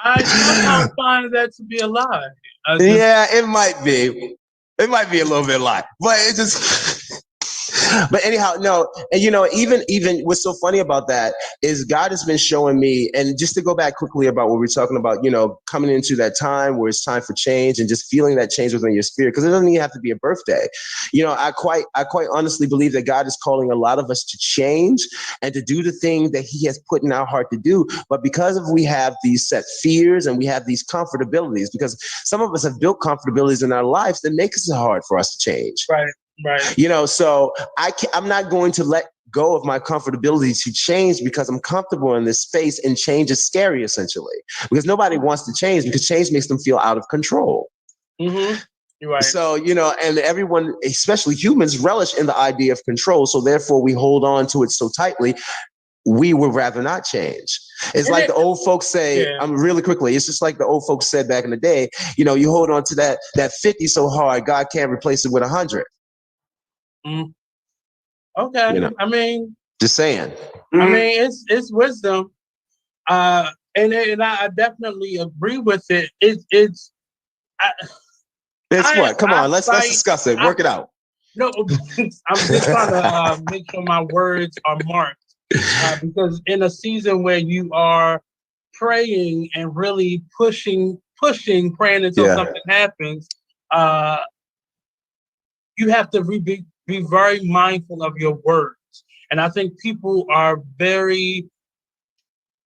I somehow find that to be a lie. Yeah, it might be. It might be a little bit lie. But it just But anyhow, no, and even what's so funny about that is God has been showing me, and just to go back quickly about what we're talking about, coming into that time where it's time for change and just feeling that change within your spirit, because it doesn't even have to be a birthday. I quite honestly believe that God is calling a lot of us to change and to do the thing that He has put in our heart to do. But because we have these set fears and we have these comfortabilities, because some of us have built comfortabilities in our lives that make it hard for us to change. Right. So I'm not going to let go of my comfortability to change because I'm comfortable in this space, and change is scary, essentially, because nobody wants to change because change makes them feel out of control. Mm-hmm. You're right. So, and everyone, especially humans, relish in the idea of control. So therefore we hold on to it so tightly. We would rather not change. It's like the old folks say, really quickly, it's just like the old folks said back in the day, you hold on to that 50 so hard, God can't replace it with 100. Mm. Okay. I mean, just saying. I mean, it's wisdom. And I definitely agree with it. It's what? Come on, let's discuss it. Work it out. No, I'm just trying to make sure my words are marked. Because in a season where you are praying and really pushing, praying until something happens, you have to be very mindful of your words. And I think people are very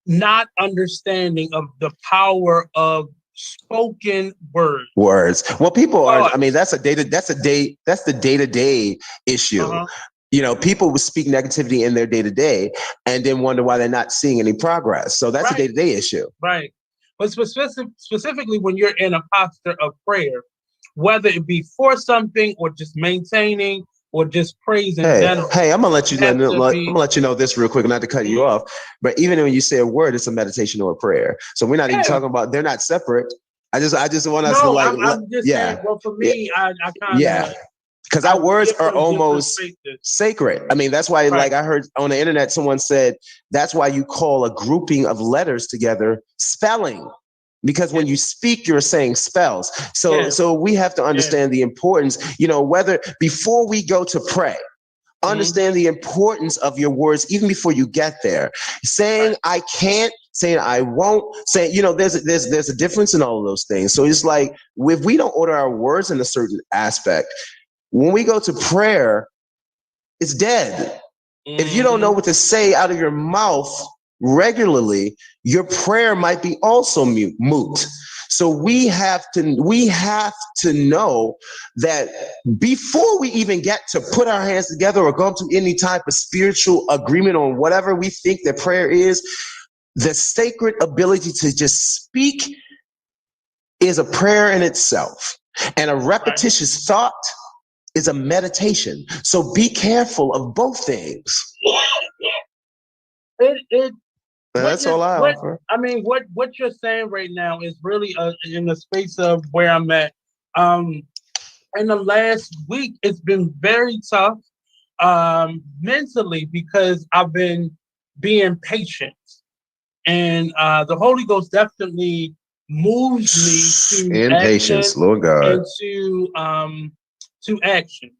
not understanding of the power of spoken words. Well, people are. I mean, that's the day-to-day issue. Uh-huh. People will speak negativity in their day-to-day and then wonder why they're not seeing any progress. So that's a day-to-day issue. Right. But specifically when you're in a posture of prayer, whether it be for something or just maintaining or just praising. Hey, I'm gonna let you know this real quick, not to cut you off. But even when you say a word, it's a meditation or a prayer. So we're not even talking about. They're not separate. I just want us to like. I'm just saying. Well, for me, I kind of. Because our words are almost sacred. I mean, that's why, like I heard on the internet, someone said that's why you call a grouping of letters together spelling. Because when you speak, you're saying spells. So we have to understand the importance, whether before we go to pray, understand the importance of your words, even before you get there. Saying I can't, saying I won't, saying, there's a difference in all of those things. So it's like, if we don't order our words in a certain aspect, when we go to prayer, it's dead. If you don't know what to say out of your mouth regularly, your prayer might be also moot. So we have to know that before we even get to put our hands together or go to any type of spiritual agreement on whatever we think that prayer is, the sacred ability to just speak is a prayer in itself. And a repetitious thought is a meditation. So be careful of both things. That's all I offer. I mean, what you're saying right now is really in the space of where I'm at. In the last week, it's been very tough mentally because I've been being patient. And the Holy Ghost definitely moves me to impatience, Lord God, and to action.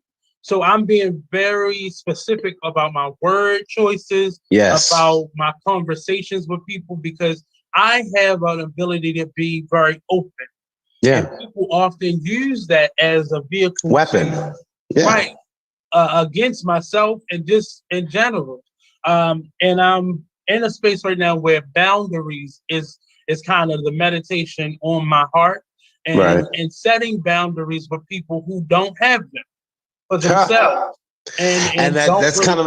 So I'm being very specific about my word choices, about my conversations with people, because I have an ability to be very open. Yeah. And people often use that as a vehicle weapon. Right. Against myself and just in general. And I'm in a space right now where boundaries is kind of the meditation on my heart, and setting boundaries with people who don't have them for themselves. And that's kind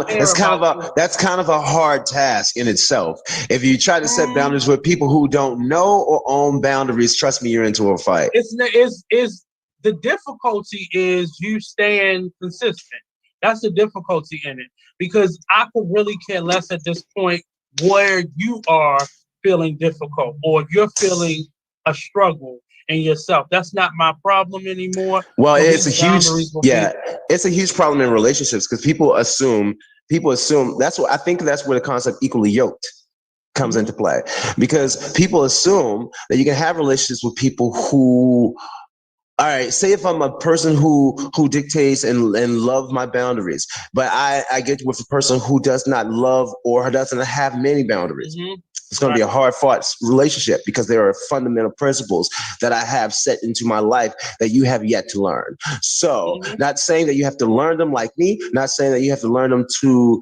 of a hard task in itself. If you try to set boundaries with people who don't know or own boundaries, trust me, you're into a fight. The difficulty is you staying consistent. That's the difficulty in it, because I could really care less at this point where you are feeling difficult or you're feeling a struggle in yourself. That's not my problem anymore. Well, it's a huge problem in relationships, because people assume that's what I think that's where the concept equally yoked comes into play, because people assume that you can have relationships with people who All right, say if I'm a person who dictates and love my boundaries, but I get with a person who does not love or doesn't have many boundaries. Mhm. It's going to be a hard fought relationship because there are fundamental principles that I have set into my life that you have yet to learn. So, not saying that you have to learn them like me, not saying that you have to learn them to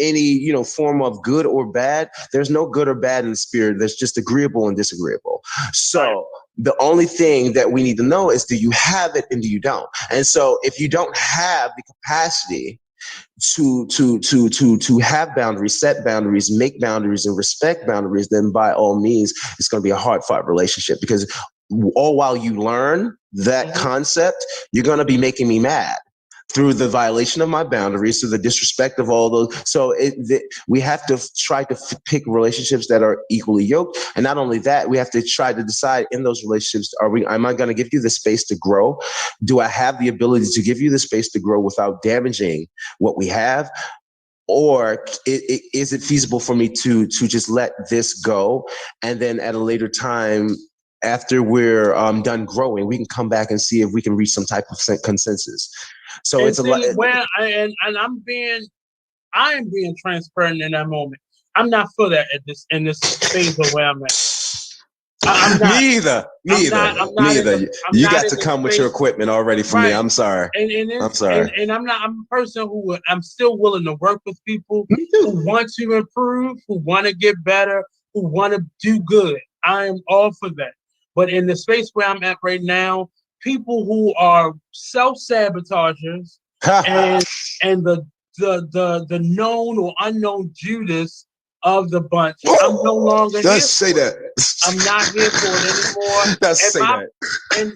any form of good or bad. There's no good or bad in the spirit. There's just agreeable and disagreeable. So. The only thing that we need to know is, do you have it and do you don't? And so if you don't have the capacity to have boundaries, set boundaries, make boundaries, and respect boundaries, then by all means, it's going to be a hard fought relationship, because all while you learn that concept, you're going to be making me mad through the violation of my boundaries, through the disrespect of all those. So we have to try to pick relationships that are equally yoked. And not only that, we have to try to decide in those relationships, am I going to give you the space to grow? Do I have the ability to give you the space to grow without damaging what we have? Or is it feasible for me to just let this go? And then at a later time, after we're done growing, we can come back and see if we can reach some type of consensus. So and it's a lot. And I am being transparent in that moment. I'm not for that in this phase of where I'm at. I'm not. Me either. You got to come with your equipment already for me. I'm sorry. I'm sorry. And I'm not. I'm a person I'm still willing to work with people who want to improve, who want to get better, who want to do good. I am all for that. But in the space where I'm at right now, people who are self-sabotagers and the known or unknown Judas of the bunch, I'm no longer here. Let's say that. I'm not here for it anymore. Let's say that. And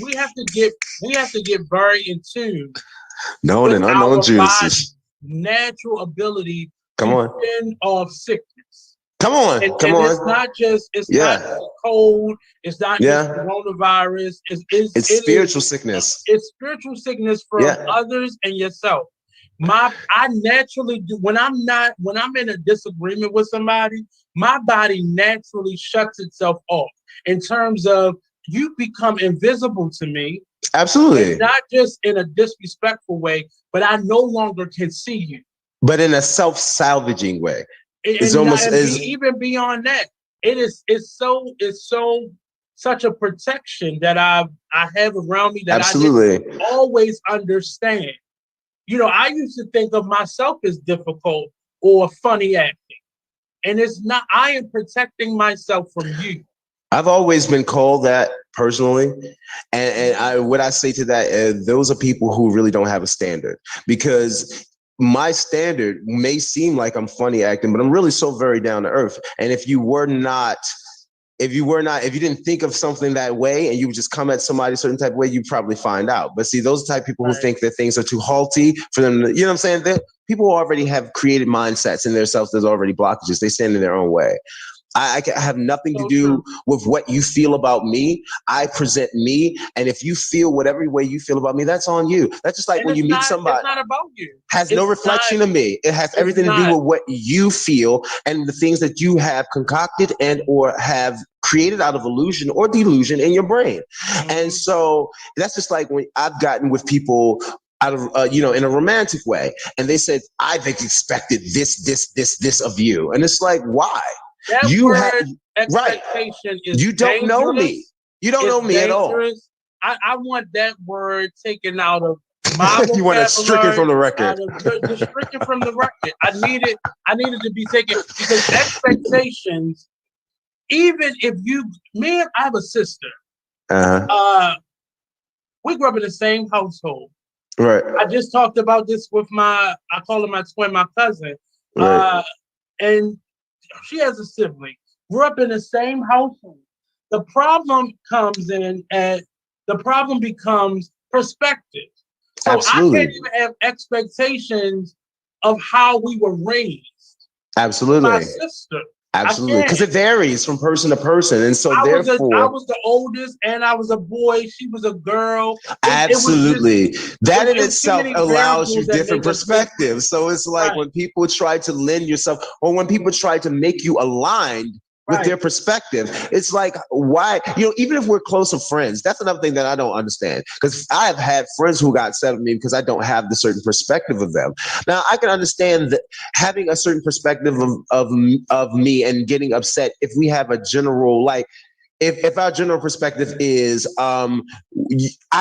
we have to get very in tune. Known and unknown Judas. Natural ability to fend off sickness. Come on. It's not just cold. It's not just coronavirus. It's spiritual sickness. It's spiritual sickness from others and yourself. I naturally do when I'm in a disagreement with somebody, my body naturally shuts itself off in terms of you become invisible to me. Absolutely. Not just in a disrespectful way, but I no longer can see you. But in a self-salvaging way. It's almost even beyond that. It's such a protection that I have around me that I didn't always understand. I used to think of myself as difficult or funny acting. And it's not, I am protecting myself from you. I've always been called that personally. And what I say to that is those are people who really don't have a standard, because my standard may seem like I'm funny acting, but I'm really so very down to earth. And if you didn't think of something that way and you would just come at somebody a certain type of way, you probably find out. But see, those type of people who think that things are too halty for them, you know what I'm saying? People already have created mindsets in themselves. There's already blockages. They stand in their own way. I have nothing to do with what you feel about me. I present me. And if you feel whatever way you feel about me, that's on you. That's just like when you meet somebody. It's not about you. Has no reflection of me. It has everything to do with what you feel and the things that you have concocted and or have created out of illusion or delusion in your brain. And so that's just like when I've gotten with people out of, in a romantic way. And they said, I've expected this of you. And it's like, why? That expectation is you don't know me. You don't know me at all. I want that word taken out of my you want it stricken from the record. Stricken from the record. I need it to be taken, because expectations, even if I have a sister. We grew up in the same household. Right. I just talked about this with I call her my twin, my cousin. Right. And she has a sibling, grew up in the same household. The problem becomes perspective. So Absolutely. I can't even have expectations of how we were raised. Absolutely. My sister. Absolutely. Because it varies from person to person. And so I therefore was the oldest and I was a boy. She was a girl. Absolutely. That in itself allows you different perspectives. So it's like when people try to lend yourself or when people try to make you aligned with their perspective. It's like, why, even if we're close of friends, that's another thing that I don't understand. Because I have had friends who got upset at me because I don't have the certain perspective of them. Now, I can understand that having a certain perspective of me and getting upset if we have a general, like, if our general perspective is, I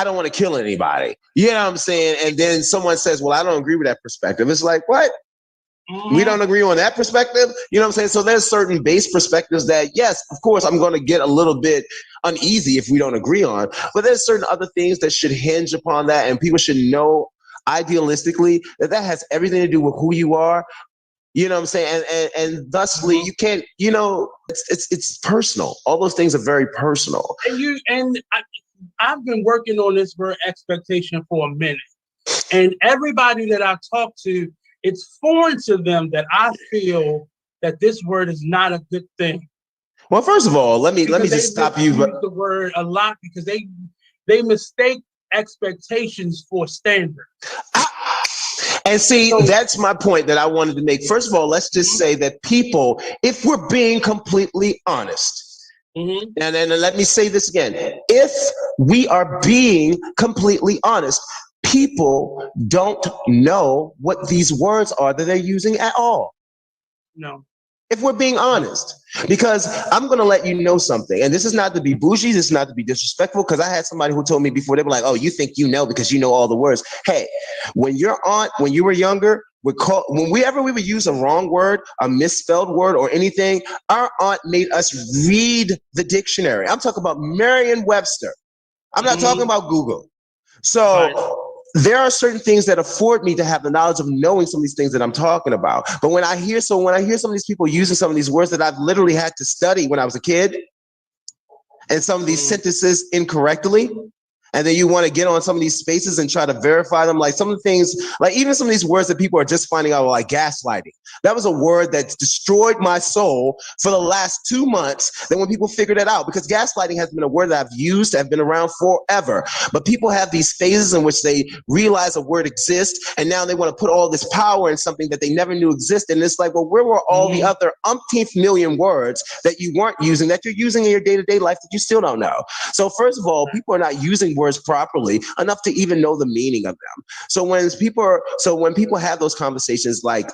don't want to kill anybody, you know what I'm saying? And then someone says, well, I don't agree with that perspective. It's like, what? We don't agree on that perspective. You know what I'm saying? So there's certain base perspectives that, yes, of course, I'm going to get a little bit uneasy if we don't agree on. But there's certain other things that should hinge upon that. And people should know idealistically that has everything to do with who you are. You know what I'm saying? And thusly, you can't, it's personal. All those things are very personal. I've been working on this word expectation for a minute. And everybody that I talk to, it's foreign to them that I feel that this word is not a good thing. Well, first of all, let me just stop you. Use the word a lot because they mistake expectations for standard. And see, that's my point that I wanted to make. First of all, let's just say that people, if we're being completely honest, and then let me say this again, if we are being completely honest, people don't know what these words are that they're using at all. No. If we're being honest, because I'm going to let you know something, and this is not to be bougie, this is not to be disrespectful, because I had somebody who told me before, they were like, oh, you think you know because you know all the words. Hey, when your aunt, when you were younger, whenever we would use a wrong word, a misspelled word or anything, our aunt made us read the dictionary. I'm talking about Merriam-Webster. I'm not talking about Google. So there are certain things that afford me to have the knowledge of knowing some of these things that I'm talking about. But when I hear some of these people using some of these words that I've literally had to study when I was a kid, and some of these sentences incorrectly, and then you want to get on some of these spaces and try to verify them, like some of the things, like even some of these words that people are just finding out, like gaslighting. That was a word that destroyed my soul for the last 2 months. Then when people figured it out, because gaslighting has been a word that I've used, have been around forever. But people have these phases in which they realize a word exists, and now they want to put all this power in something that they never knew existed. And it's like, well, where were all the other umpteenth million words that you weren't using, that you're using in your day-to-day life that you still don't know? So first of all, people are not using words properly enough to even know the meaning of them. So when people have those conversations like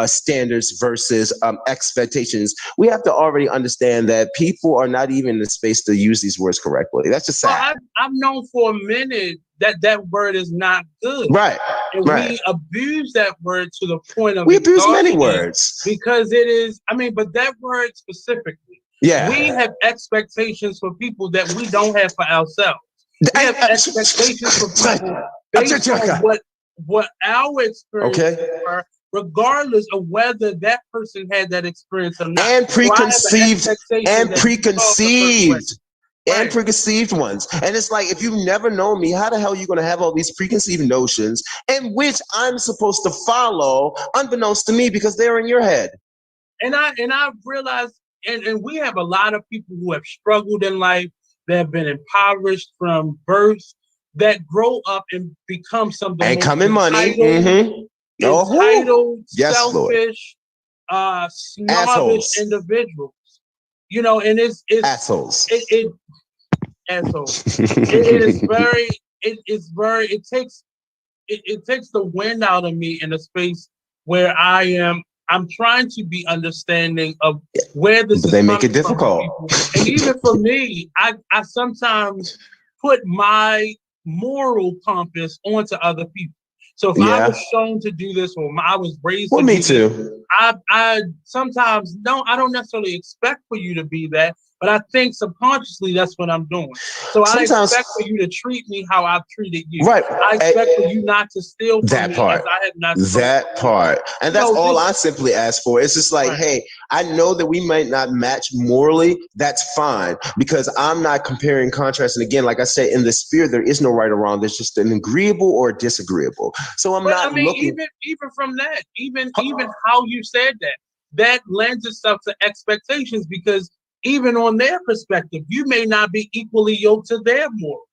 standards versus expectations, we have to already understand that people are not even in the space to use these words correctly. That's just sad. I've known for a minute that word is not good. Right. And we abuse that word to the point of we abuse many words because it is. I mean, but that word specifically. Yeah. We have expectations for people that we don't have for ourselves. We have expectations for people based on what our experience were, regardless of whether that person had that experience or not. And preconceived ones. And it's like, if you've never known me, how the hell are you going to have all these preconceived notions in which I'm supposed to follow unbeknownst to me because they're in your head? And I've realized, and we have a lot of people who have struggled in life, that have been impoverished from birth, that grow up and become something and come in money. Entitled, yes, selfish, snobbish individuals. You know, and it's assholes. Assholes. It takes the wind out of me in a space where I'm trying to be understanding of where this is coming from. They make it difficult. And even for me, I sometimes put my moral compass onto other people. So if I was shown to do this, or I was raised to me do too. This, I sometimes I don't necessarily expect for you to be that, but I think subconsciously that's what I'm doing. So I expect for you to treat me how I've treated you. Right. I expect for you not to steal from that me part. as I have not that part. And that's all I simply ask for. It's just like, hey, I know that we might not match morally. That's fine, because I'm not comparing contrast. And again, like I said, in the spirit, there is no right or wrong. There's just an agreeable or disagreeable. So I'm not looking. Even from that, even how you said that lends itself to expectations, because even on their perspective, you may not be equally yoked to their morals.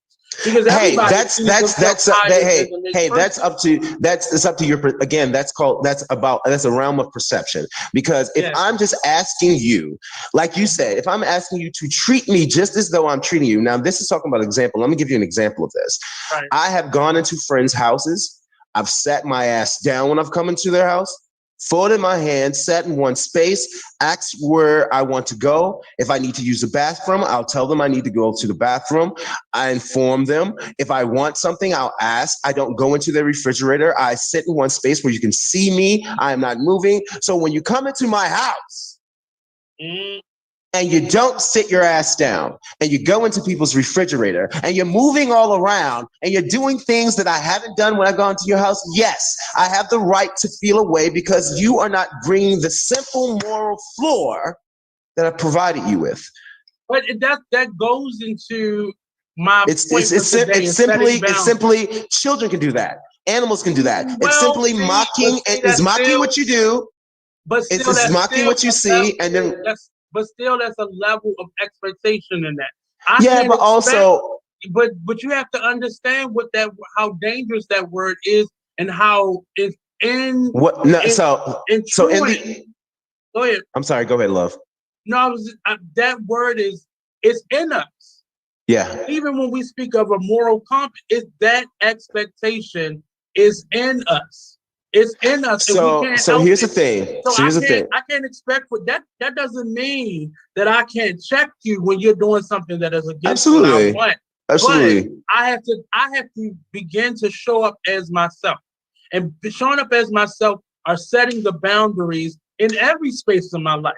Because Hey, everybody that's sees that's themselves that's uh, higher hey than the next hey that's person. up to it's up to your again. That's a realm of perception. Because if Yes. I'm just asking you, like you said, if I'm asking you to treat me just as though I'm treating you, now this is talking about example. Let me give you an example of this. Right. I have gone into friends' houses. I've sat my ass down when I've come into their house, folded my hands, sat in one space, asked where I want to go. If I need to use the bathroom, I'll tell them I need to go to the bathroom. I inform them. If I want something, I'll ask. I don't go into their refrigerator. I sit in one space where you can see me. I am not moving. So when you come into my house, Mm, and you don't sit your ass down and you go into people's refrigerator and you're moving all around and you're doing things that I haven't done when I go into your house, yes, I have the right to feel away because you are not bringing the simple moral floor that I provided you with. but that goes into my It's point it's for it's, sim- today: is setting it's boundaries. simply children can do that. Animals can do that. It's Well, simply see, but mocking. see, It's mocking what you do. It's that's mocking still what you a level. see, and then But still, that's a level of expectation in that. I yeah, can't but expect, also but you have to understand how dangerous that word is and how it's what? No, in so in intruing. the. Go ahead. I'm sorry. Go ahead, love. No, that word is in us. Yeah. Even when we speak of a moral compass, that expectation is in us. It's in us, and we can't So help here's the it. thing. So So here's the thing. I can't expect for that. That doesn't mean that I can't check you when you're doing something that is against what I Absolutely. want. Absolutely. But I have to begin to show up as myself. And showing up as myself are setting the boundaries in every space of my life.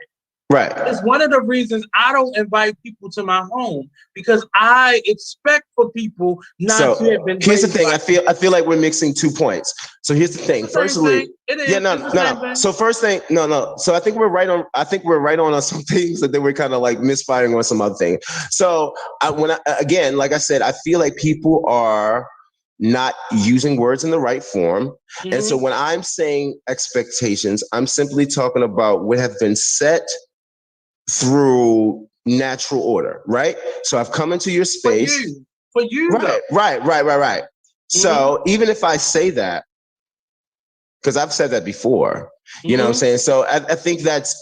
Right. It's one of the reasons I don't invite people to my home, because I expect for people not to have So been here's the raised thing. by I feel like we're mixing 2 points. So here's the thing. It's the same Firstly, thing. It is. yeah, no, It's the no, same no. thing. So first thing, no. So I think we're right on. I think we're right on some things, that then we're kind of like misfiring on some other thing. So again, like I said, I feel like people are not using words in the right form. Mm-hmm. And so when I'm saying expectations, I'm simply talking about what have been set through natural order, right? So I've come into your space. For you, Right. Mm-hmm. So even if I say that, because I've said that before, you know what I'm saying? So I think that's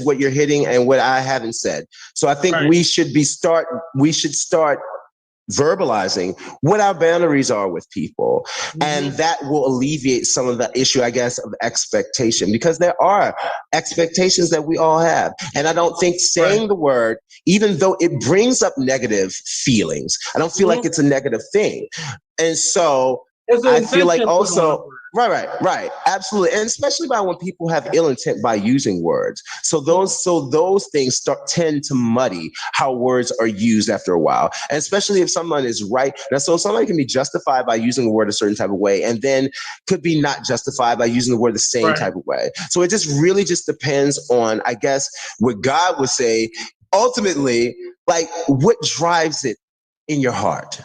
what you're hitting and what I haven't said. So I think we should start verbalizing what our boundaries are with people. And that will alleviate some of the issue, I guess, of expectation, because there are expectations that we all have. And I don't think saying the word, even though it brings up negative feelings, I don't feel like it's a negative thing. And so I feel like also, right, absolutely, and especially by when people have ill intent by using words. So those things tend to muddy how words are used after a while, and especially if someone is right. Now, so somebody can be justified by using a word a certain type of way, and then could be not justified by using the word the same type of way. So it just really just depends on, I guess, what God would say. Ultimately, like, what drives it in your heart?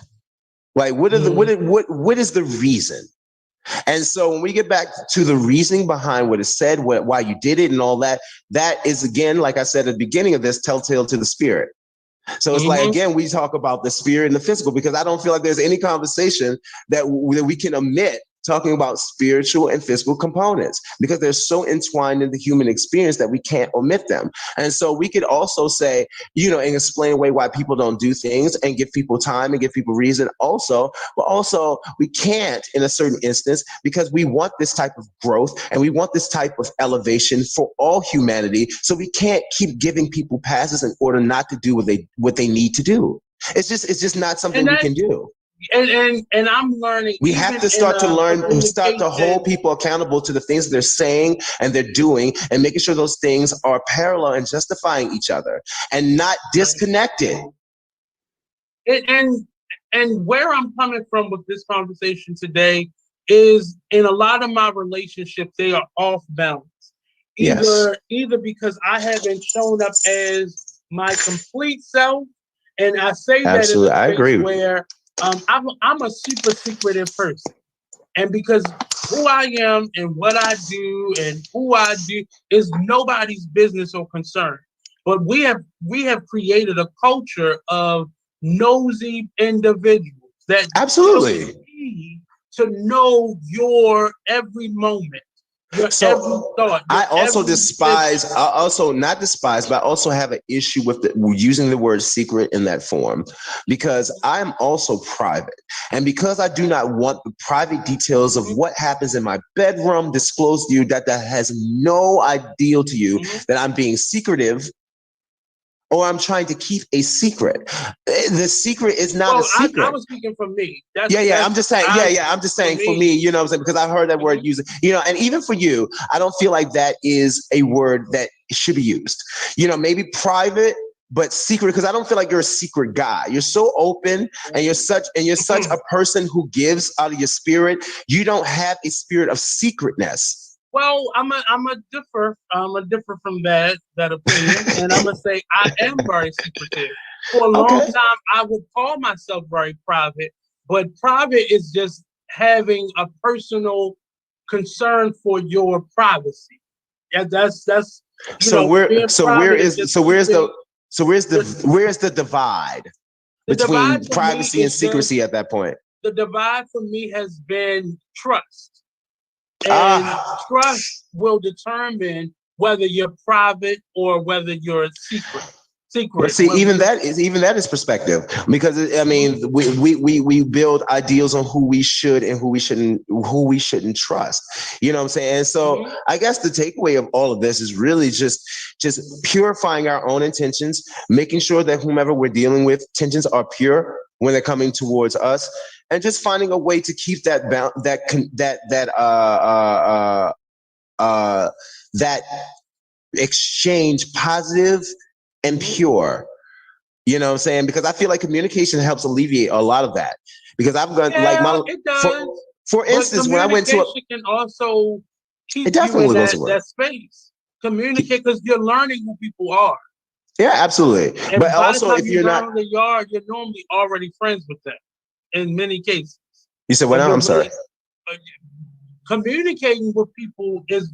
Like, what is the reason? And so when we get back to the reasoning behind what is said, why you did it and all that, that is, again, like I said at the beginning of this, telltale to the spirit. So it's like, again, we talk about the spirit and the physical, because I don't feel like there's any conversation that we can omit talking about spiritual and physical components, because they're so entwined in the human experience that we can't omit them. And so we could also say, and explain away why people don't do things and give people time and give people reason also, but also we can't in a certain instance, because we want this type of growth and we want this type of elevation for all humanity. So we can't keep giving people passes in order not to do what they need to do. It's just not something we can do. And I'm learning. We have to start to learn and start to hold people accountable to the things that they're saying and they're doing, and making sure those things are parallel and justifying each other and not disconnected. And where I'm coming from with this conversation today is, in a lot of my relationships, they are off balance. Either because I haven't shown up as my complete self, and I say that in a space where I'm a super secretive person, and because who I am and what I do and who I do is nobody's business or concern. But we have created a culture of nosy individuals that Absolutely. need to know your every moment, your every So thought. I also every despise, decision. I also not despise, but I also have an issue with using the word secret in that form because I am also private. And because I do not want the private details of what happens in my bedroom disclosed to you, that has no ideal to you, that I'm being secretive or I'm trying to keep a secret. The secret is not a secret. I was speaking for me. I'm just saying. I'm just saying for me, you know what I'm saying? Because I've heard that word used, you know, and even for you, I don't feel like that is a word that should be used. You know, maybe private, but secret, because I don't feel like you're a secret guy. You're so open and you're such a person who gives out of your spirit. You don't have a spirit of secretness. Well, I'm a differ from that opinion, and I'm gonna say I am very secretive. For a long time, I would call myself very private, but private is just having a personal concern for your privacy. Yeah, that's where's the divide between privacy and secrecy at that point? The divide for me has been trust. And trust will determine whether you're private or whether you're secret. But see, even that is perspective, because I mean, we build ideals on who we should and who we shouldn't trust. You know what I'm saying? And so I guess the takeaway of all of this is really just purifying our own intentions, making sure that whomever we're dealing with, intentions are pure when they're coming towards us, and just finding a way to keep that exchange positive and pure. You know what I'm saying? Because I feel like communication helps alleviate a lot of that. Because I've got it does. For instance, when I went to can also keep you in that space. Communicate, because you're learning who people are. Yeah, absolutely. And but also, if you're not, you're normally already friends with them. In many cases. You said what? I'm sorry. Communicating with people is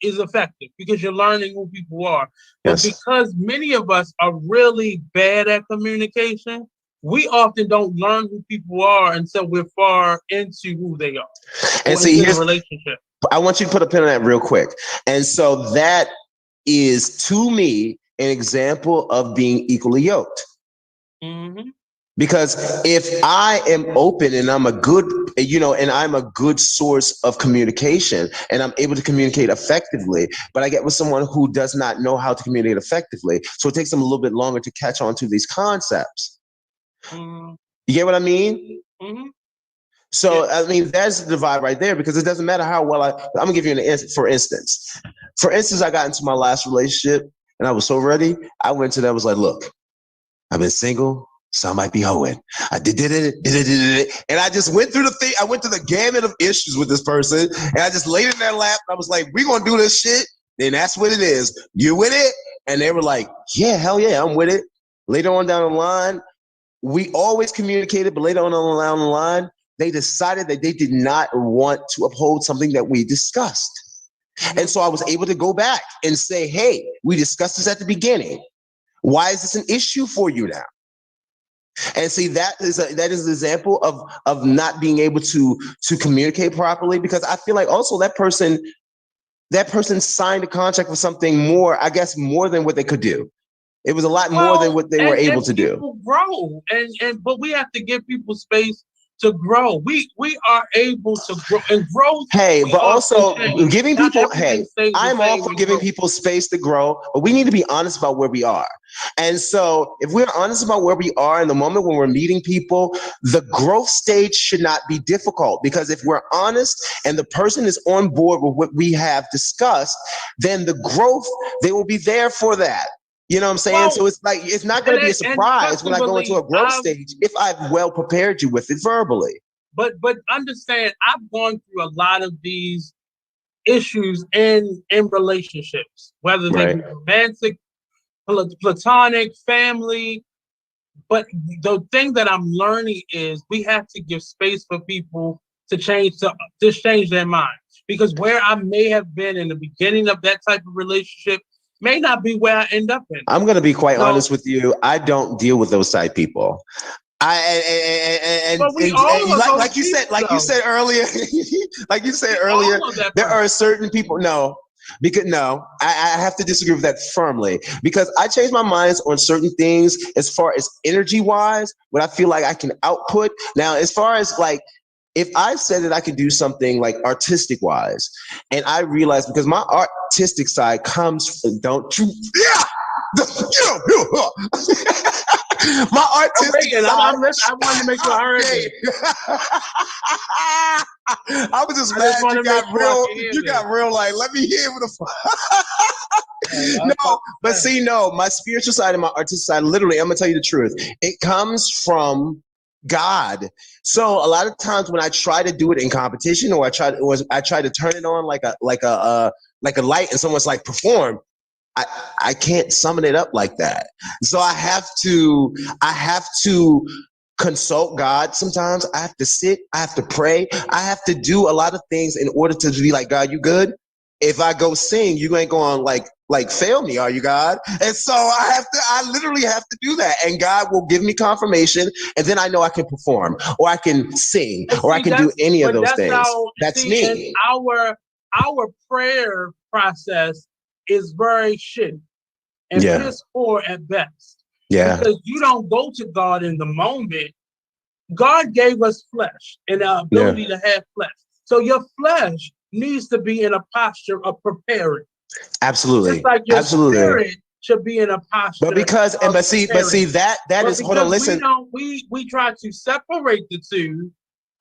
effective because you're learning who people are. But because many of us are really bad at communication, we often don't learn who people are until we're far into who they are. And see, here's a relationship. I want you to put a pin on that real quick. And so that is, to me, an example of being equally yoked. Because if I am open and I'm a good, and I'm a good source of communication and I'm able to communicate effectively, but I get with someone who does not know how to communicate effectively, so it takes them a little bit longer to catch on to these concepts. You get what I mean? So, I mean, that's the divide right there, because it doesn't matter how well I'm gonna give you an answer. For instance, I got into my last relationship and I was so ready. I went to them, I was like, look, I've been single. So I might be hoeing. I did it. And I just went through the thing. I went through the gamut of issues with this person. And I just laid in their lap. I was like, we're going to do this shit. Then that's what it is. You with it? And they were like, yeah, hell yeah, I'm with it. Later on down the line, we always communicated, but later on down the line, they decided that they did not want to uphold something that we discussed. And so I was able to go back and say, hey, we discussed this at the beginning. Why is this an issue for you now? And see, that is an example of not being able to communicate properly, because I feel like also that person signed a contract for something more, I guess, more than what they could do. It was a lot more than what they were able to do. People grow, but we have to give people space to grow. We are able to grow and grow. Hey, but also giving people, I'm all for giving people space to grow, but we need to be honest about where we are. And so if we're honest about where we are in the moment when we're meeting people, the growth stage should not be difficult, because if we're honest and the person is on board with what we have discussed, then the growth, they will be there for that. You know what I'm saying? Well, so it's like, it's not going to be a surprise when I go into a growth stage if I've well prepared you with it verbally. But understand, I've gone through a lot of these issues in relationships, whether they be romantic, platonic, family. But the thing that I'm learning is we have to give space for people to change their mind. Because where I may have been in the beginning of that type of relationship may not be where I end up in. I'm gonna be quite So- honest with you. I don't deal with those type people. But we all are Like you said earlier, like you said We all earlier, are that there person. are certain people. No, because no, I have to disagree with that firmly because I change my minds on certain things as far as energy wise, what I feel like I can output. Now, as far as like, if I said that I could do something like artistic wise, and I realize because my artistic side comes from, don't you, yeah, my artistic side. I wanted to make sure I heard you. I was just I mad just wanna you got make sure I real. can hear You this. got real. Like, let me hear what the. No, but see, no, my spiritual side and my artistic side, literally, I'm gonna tell you the truth. It comes from God. So a lot of times when I try to do it in competition, or I try to turn it on like a light, and someone's like perform. I can't summon it up like that. So I have to consult God sometimes. I have to sit, I have to pray, I have to do a lot of things in order to be like, God, you good? If I go sing, you ain't going like fail me, are you, God? And so I literally have to do that. And God will give me confirmation, and then I know I can perform, or I can sing, or I can do any of those things. That's me. And our prayer process is very shitty and piss poor at best. Yeah. Because you don't go to God in the moment. God gave us flesh and the ability to have flesh. So your flesh needs to be in a posture of preparing. Absolutely. Just like your spirit should be in a posture. But because but see that is, hold on, listen. We try to separate the two.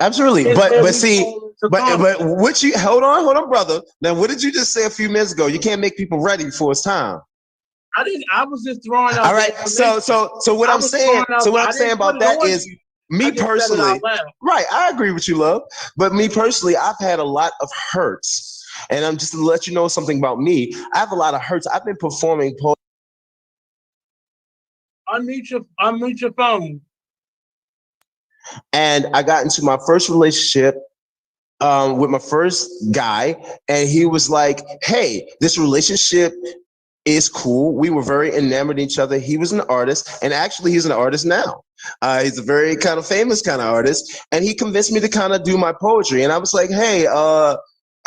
Absolutely. But what you hold on, brother. Now, what did you just say a few minutes ago? You can't make people ready for it's time. I didn't. I was just throwing out. All right. So what I'm saying about that is, me personally, right? I agree with you, love. But me personally, I've had a lot of hurts, and I'm just to let you know something about me. I have a lot of hurts. I've been performing. Unmute your phone. And I got into my first relationship with my first guy, and he was like, "Hey, this relationship is cool." We were very enamored of each other. He was an artist, and actually he's an artist now. He's a very kind of famous kind of artist, and he convinced me to kind of do my poetry. And I was like, "Hey, I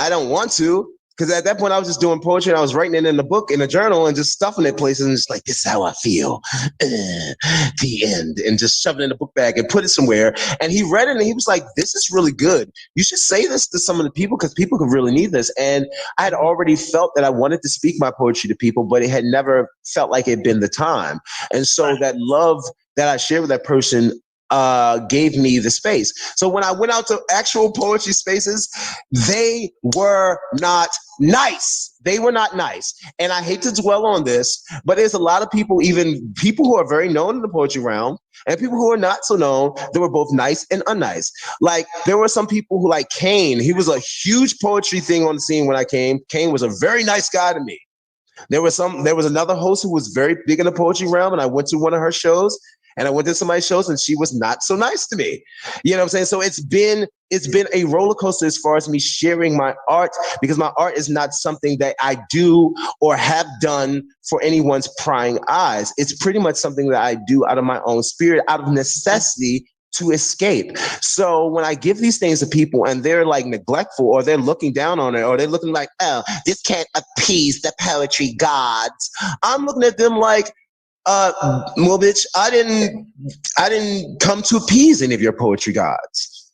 don't want to." Because at that point, I was just doing poetry, and I was writing it in a book, in a journal, and just stuffing it places, and just like, this is how I feel, the end, and just shoving it in a book bag and put it somewhere. And he read it, and he was like, this is really good. You should say this to some of the people, because people could really need this. And I had already felt that I wanted to speak my poetry to people, but it had never felt like it had been the time. And so that love that I shared with that person gave me the space. So when I went out to actual poetry spaces, they were not nice. They were not nice. And I hate to dwell on this, but there's a lot of people, even people who are very known in the poetry realm, and people who are not so known, they were both nice and unnice. Like, there were some people who, like Kane, he was a huge poetry thing on the scene when I came. Kane was a very nice guy to me. There was another host who was very big in the poetry realm, and I went to one of her shows, and I went to somebody's shows, and she was not so nice to me. You know what I'm saying? So it's been a roller coaster as far as me sharing my art, because my art is not something that I do or have done for anyone's prying eyes. It's pretty much something that I do out of my own spirit, out of necessity, to escape. So when I give these things to people and they're like neglectful, or they're looking down on it, or they're looking like, oh, this can't appease the poetry gods, I'm looking at them like, well, bitch, I didn't come to appease any of your poetry gods.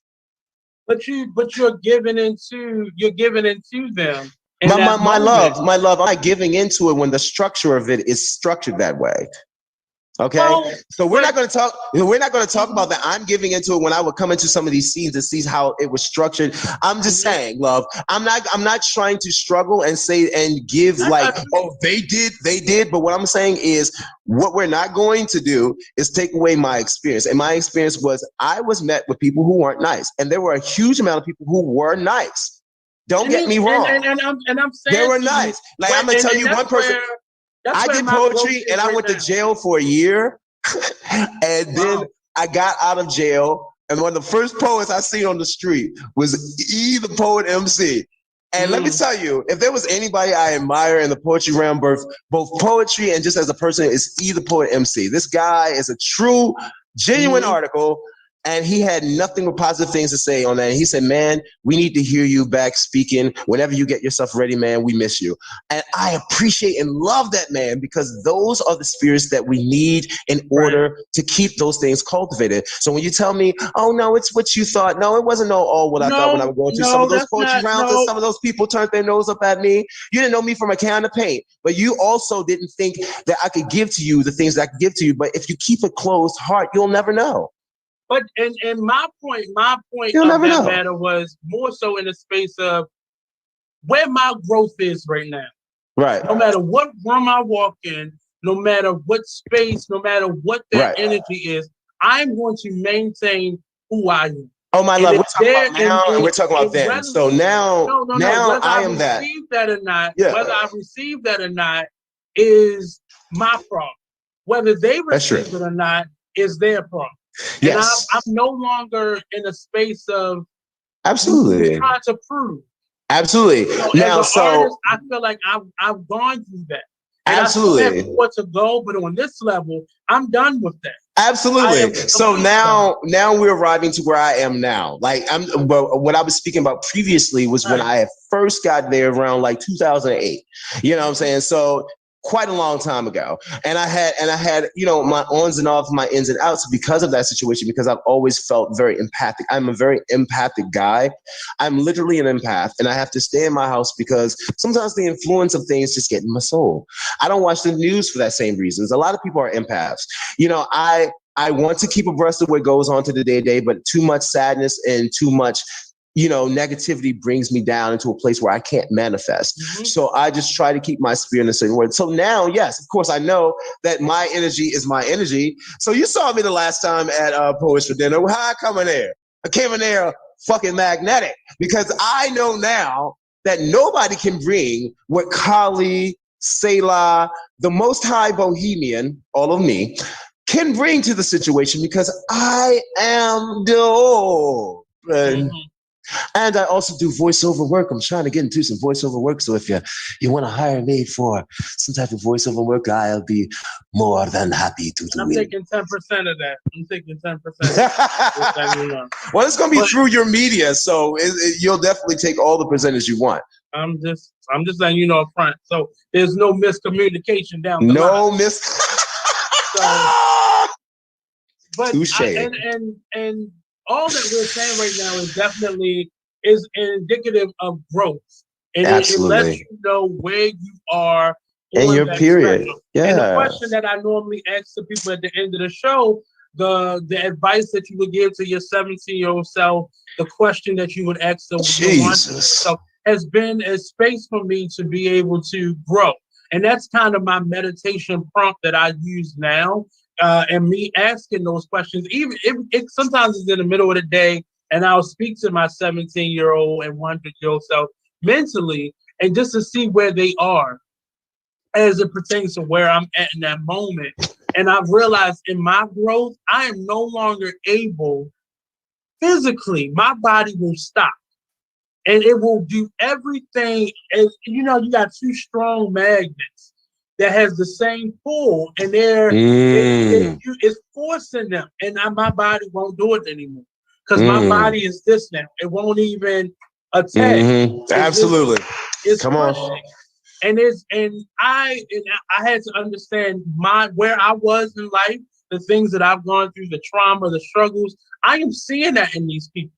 But you're giving into them. My love, I'm not giving into it when the structure of it is structured that way. Okay, well, so we're not going to talk about that. I'm giving into it when I would come into some of these scenes and see how it was structured. I'm just saying, love, I'm not trying to struggle and say and give like, oh, they did. But what I'm saying is, what we're not going to do is take away my experience. And my experience was, I was met with people who weren't nice, and there were a huge amount of people who were nice. Don't get me wrong. And I'm saying they were nice. Like, I'm gonna tell you one person. I did poetry, and I went to jail for a year, and then I got out of jail. And one of the first poets I seen on the street was E, the Poet MC. And let me tell you, if there was anybody I admire in the poetry realm, both poetry and just as a person, is E the Poet MC. This guy is a true, genuine article, and he had nothing but positive things to say on that. And he said, man, we need to hear you back speaking. Whenever you get yourself ready, man, we miss you. And I appreciate and love that, man, because those are the spirits that we need in order to keep those things cultivated. So when you tell me, oh, no, it's what you thought. No, it wasn't all what I thought when I was going through some of those poetry rounds and some of those people turned their nose up at me. You didn't know me from a can of paint, but you also didn't think that I could give to you the things that I could give to you. But if you keep a closed heart, you'll never know. But and my point You'll of never that know. matter was more so in the space of where my growth is right now. Right. No matter what room I walk in, no matter what space, no matter what that energy is, I'm going to maintain who I am. Oh my love, we're talking about now and we're talking about then. So now I am that. Whether I receive that or not is my problem. Whether they receive it or not is their problem. And I'm no longer in a space of trying to prove. Absolutely. Now, as an artist, I feel like I've gone through that. And absolutely. I still have more to go, but on this level, I'm done with that. Absolutely. So now we're arriving to where I am now. Like what I was speaking about previously was when I first got there around like 2008. You know what I'm saying? So quite a long time ago. And I had, you know, my ons and offs, my ins and outs because of that situation, because I've always felt very empathic. I'm a very empathic guy. I'm literally an empath, and I have to stay in my house because sometimes the influence of things just get in my soul. I don't watch the news for that same reasons. A lot of people are empaths. You know, I want to keep abreast of what goes on to the day, but too much sadness and too much, you know, negativity brings me down into a place where I can't manifest. So I just try to keep my spirit in a certain way. So now, yes, of course, I know that my energy is my energy. So you saw me the last time at Poets for Dinner. How I come in there? I came in there fucking magnetic because I know now that nobody can bring what Kali, Selah, the Most High Bohemian, all of me, can bring to the situation because I am dope. And I also do voiceover work. I'm trying to get into some voiceover work. So if you want to hire me for some type of voiceover work, I'll be more than happy to do it. I'm taking 10% of that. I'm taking 10%. Well, it's going to be through your media, so you'll definitely take all the percentage you want. I'm just letting you know up front. So there's no miscommunication down the line. But and all that we're saying right now is definitely indicative of growth. And it lets you know where you are in your period. Spectrum. And the question that I normally ask the people at the end of the show, the advice that you would give to your 17-year-old self, the question that you would ask them has been a space for me to be able to grow. And that's kind of my meditation prompt that I use now. And me asking those questions, even if sometimes it's in the middle of the day, and I'll speak to my 17-year-old and 100-year-old self mentally, and just to see where they are as it pertains to where I'm at in that moment. And I've realized in my growth, I am no longer able physically, my body will stop. And it will do everything. As you know, you got two strong magnets that has the same pull, and it's forcing them, and my body won't do it anymore because my body is this now. It won't even attack. Absolutely. It's come pushing. On. I had to understand where I was in life, the things that I've gone through, the trauma, the struggles. I am seeing that in these people.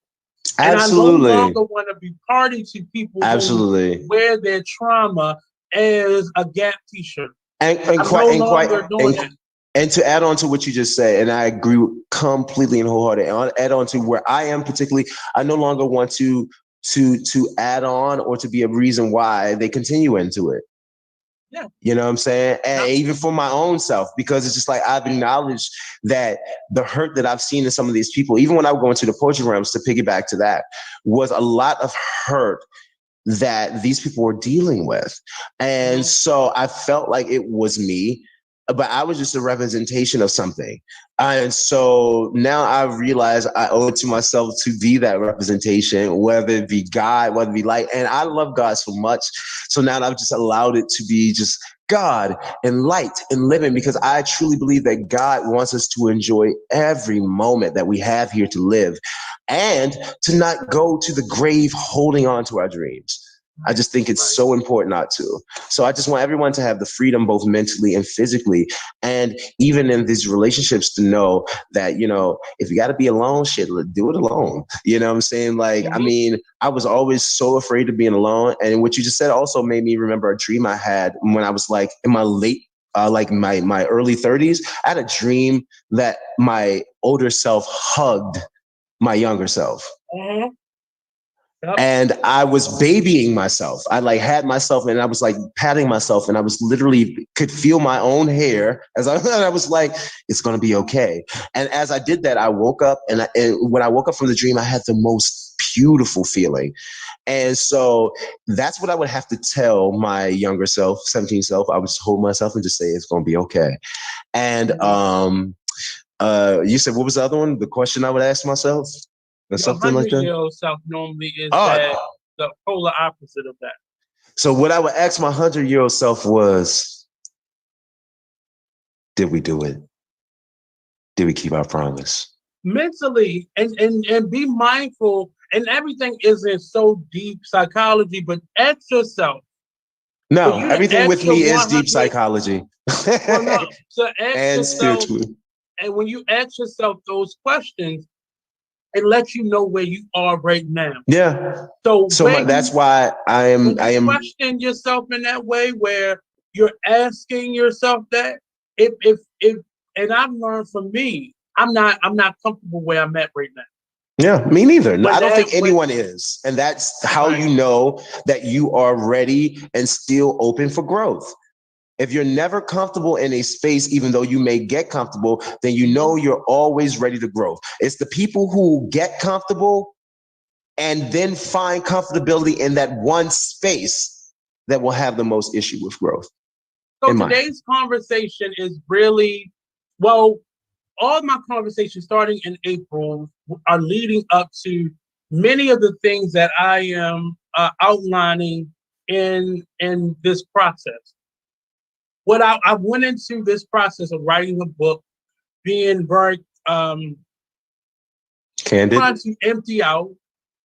Absolutely. And I no longer want to be party to people who wear their trauma as a Gap t-shirt. And to add on to what you just said, and I agree completely and wholeheartedly, and add on to where I am particularly, I no longer want to add on or to be a reason why they continue into it. Yeah. You know what I'm saying? And even for my own self, because it's just like I've acknowledged that the hurt that I've seen in some of these people, even when I would go into the poetry realms, to piggyback to that, was a lot of hurt that these people were dealing with. And so I felt like it was me but I was just a representation of something. And so now I realize I owe it to myself to be that representation, whether it be God, whether it be light. And I love God so much. So now I've just allowed it to be just God and light and living, because I truly believe that God wants us to enjoy every moment that we have here to live and to not go to the grave holding on to our dreams. I just think it's so important not to. So I just want everyone to have the freedom, both mentally and physically, and even in these relationships, to know that, you know, if you got to be alone, shit, do it alone. You know what I'm saying? Like, I mean, I was always so afraid of being alone. And what you just said also made me remember a dream I had when I was like in my late, like my early 30s. I had a dream that my older self hugged my younger self. Yep. And I was babying myself. I like had myself and I was like patting myself, and I was literally could feel my own hair as I was like, it's going to be okay. And as I did that, I woke up, and when I woke up from the dream, I had the most beautiful feeling. And so that's what I would have to tell my younger self, 17 self. I would just hold myself and just say, it's going to be okay. And you said, what was the other one? The question I would ask myself? Or something like that? 100-year-old self normally is Oh, the polar opposite of that. So what I would ask my 100-year-old self was, did we do it? Did we keep our promise? Mentally, and be mindful, and everything isn't so deep psychology, but ask yourself. No, everything with me is deep psychology. Well, no, so ask and yourself, spiritually. and when you ask yourself those questions, it lets you know where you are right now. Yeah. So that's why I am question yourself in that way, where you're asking yourself that, if and I've learned from me, I'm not comfortable where I'm at right now. Yeah, me neither. No, But I don't think anyone is. And that's how you know that you are ready and still open for growth. If you're never comfortable in a space, even though you may get comfortable, then you know you're always ready to grow. It's the people who get comfortable and then find comfortability in that one space that will have the most issue with growth. So today's conversation is really, well, all my conversations starting in April are leading up to many of the things that I am outlining in this process. What I went into this process of writing a book, being very candid, trying to empty out,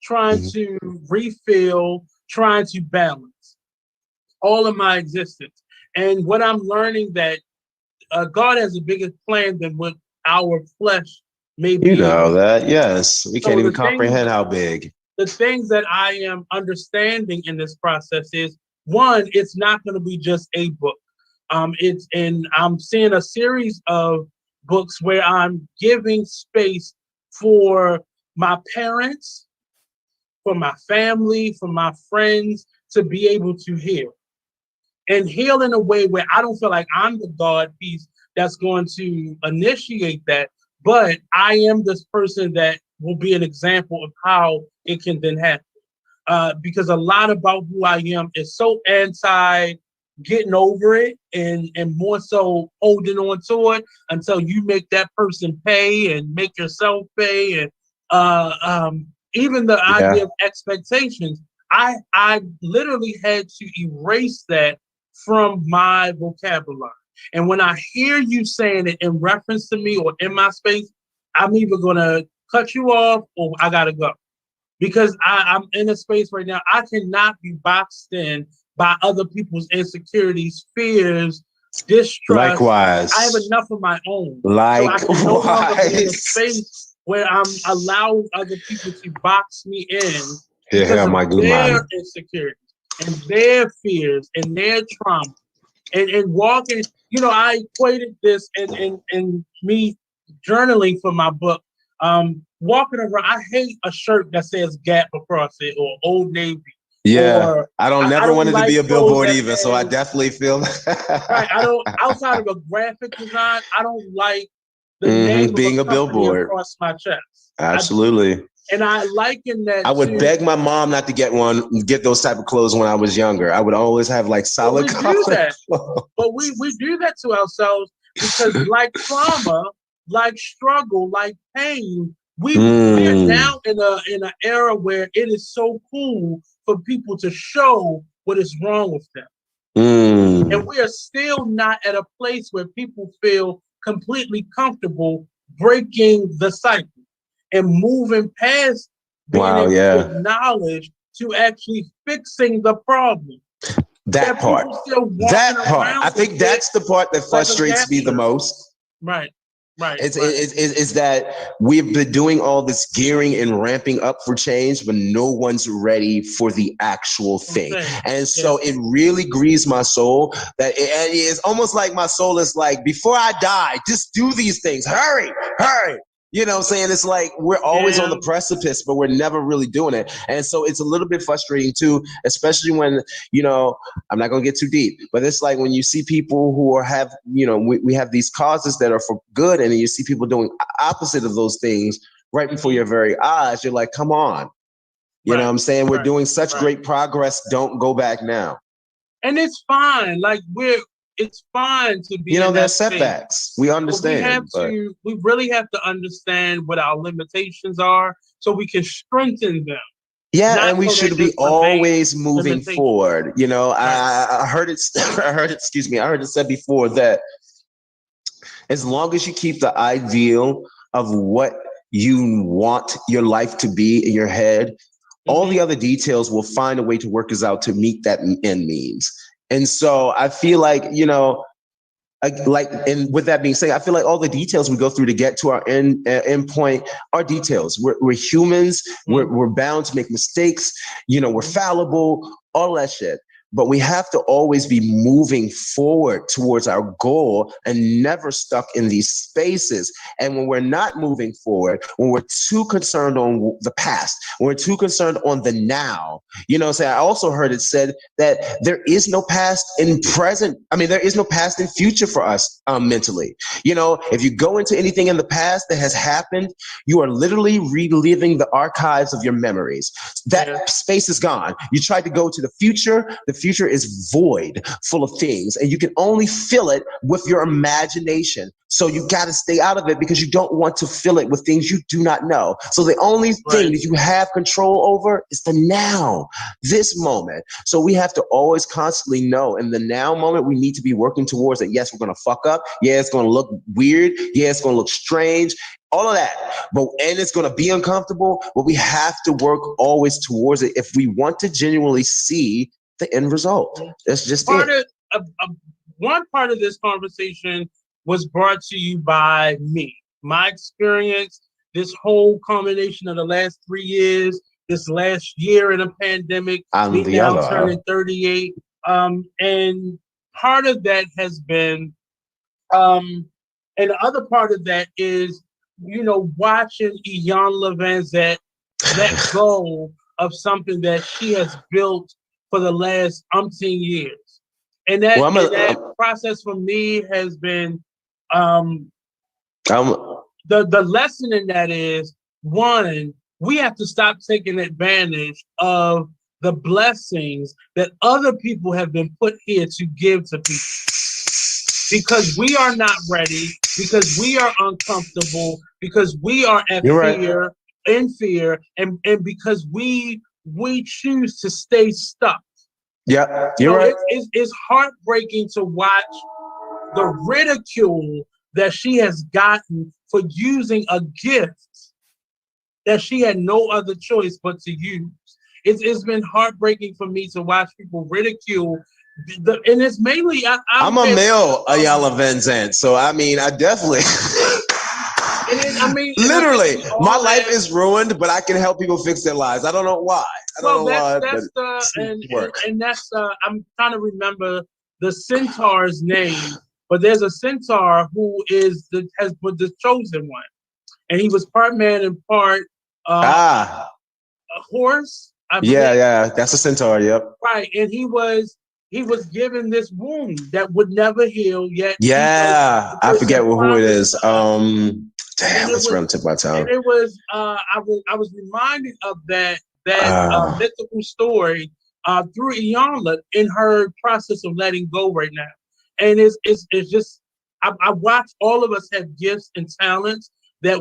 trying to refill, trying to balance all of my existence. And what I'm learning that God has a bigger plan than what our flesh may be. You know that, yes. We can't even comprehend how big. The things that I am understanding in this process is, one, it's not going to be just a book. I'm seeing a series of books where I'm giving space for my parents, for my family, for my friends to be able to heal. And heal in a way where I don't feel like I'm the God piece that's going to initiate that, but I am this person that will be an example of how it can then happen. Because a lot about who I am is so anti getting over it and more so holding on to it until you make that person pay and make yourself pay. And even the idea of expectations, I literally had to erase that from my vocabulary. And when I hear you saying it in reference to me or in my space, I'm either going to cut you off or I got to go. Because I'm in a space right now, I cannot be boxed in by other people's insecurities, fears, distrust. Likewise. I have enough of my own. Likewise. So I can no longer be in a space where I'm allowing other people to box me in because of their insecurities and their fears and their trauma. And walking, you know, I equated this and me journaling for my book. Walking around, I hate a shirt that says Gap across it or Old Navy. Yeah, I don't want it to be a billboard either, so I definitely feel right. I don't, outside of a graphic design, I don't like the name being of a billboard across my chest. Absolutely. And I liken that I would to, beg my mom not to get those type of clothes when I was younger. I would always have like solid we do that. clothes. But we do that to ourselves because like trauma, like struggle, like pain, we're now in an era where it is so cool for people to show what is wrong with them. And we are still not at a place where people feel completely comfortable breaking the cycle and moving past being able to acknowledge to actually fixing the problem. That part. I think that's the part that frustrates me the most. Right. Is that we've been doing all this gearing and ramping up for change, but no one's ready for the actual thing. And so it really grieves my soul that it's almost like my soul is like, before I die, just do these things. Hurry. You know what I'm saying? It's like we're always on the precipice, but we're never really doing it. And so it's a little bit frustrating too, especially when, I'm not going to get too deep, but it's like when you see people who we have these causes that are for good, and you see people doing opposite of those things right before your very eyes. You're like, come on. You know what I'm saying? We're doing such great progress. Don't go back now. And it's fine. Like it's fine to be. There's setbacks. We understand. We really have to understand what our limitations are so we can strengthen them. Yeah, and we should be always moving forward. I heard it. I heard it said before that as long as you keep the ideal of what you want your life to be in your head, all the other details will find a way to work us out to meet that end means. And so I feel like, and with that being said, I feel like all the details we go through to get to our end point are details. We're humans. We're bound to make mistakes. We're fallible, all that shit. But we have to always be moving forward towards our goal and never stuck in these spaces. And when we're not moving forward, when we're too concerned on the past, when we're too concerned on the now, I also heard it said that there is no past in present. I mean, there is no past and future for us mentally. If you go into anything in the past that has happened, you are literally reliving the archives of your memories. That space is gone. You tried to go to the future. The future is void, full of things, and you can only fill it with your imagination. So you got to stay out of it because you don't want to fill it with things you do not know. So the only thing that you have control over is the now, this moment. So we have to always constantly know in the now moment, we need to be working towards it. Yes, we're going to fuck up. Yeah, it's going to look weird. Yeah, it's going to look strange. All of that. And it's going to be uncomfortable, but we have to work always towards it if we want to genuinely see the end result. That's just one part of this conversation was brought to you by me. My experience, this whole combination of the last 3 years, this last year in a pandemic, me now turning 38. And part of that has been, and the other part of that is, watching Iyanla Vanzant let go of something that she has built for the last umpteen years. And that process for me has been the lesson in that is, one, we have to stop taking advantage of the blessings that other people have been put here to give to people. Because we are not ready, because we are uncomfortable, because we are in fear, and because we choose to stay stuck. Yeah, you're right. It's heartbreaking to watch the ridicule that she has gotten for using a gift that she had no other choice but to use. It's been heartbreaking for me to watch people ridicule. And it's mainly I'm a male Iyanla Vanzant, so I mean I definitely literally my life is ruined, but I can help people fix their lives. I don't know why. I'm trying to remember the centaur's name, but there's a centaur who has been the chosen one, and he was part man and part a horse. Yeah, that's a centaur. Yep. Right, and he was given this wound that would never heal yet. Yeah, I forget who it is. Damn, that's right on the tip of my tongue. And it was I was reminded of that mythical story through Iyanla in her process of letting go right now. And it's just I watch all of us have gifts and talents that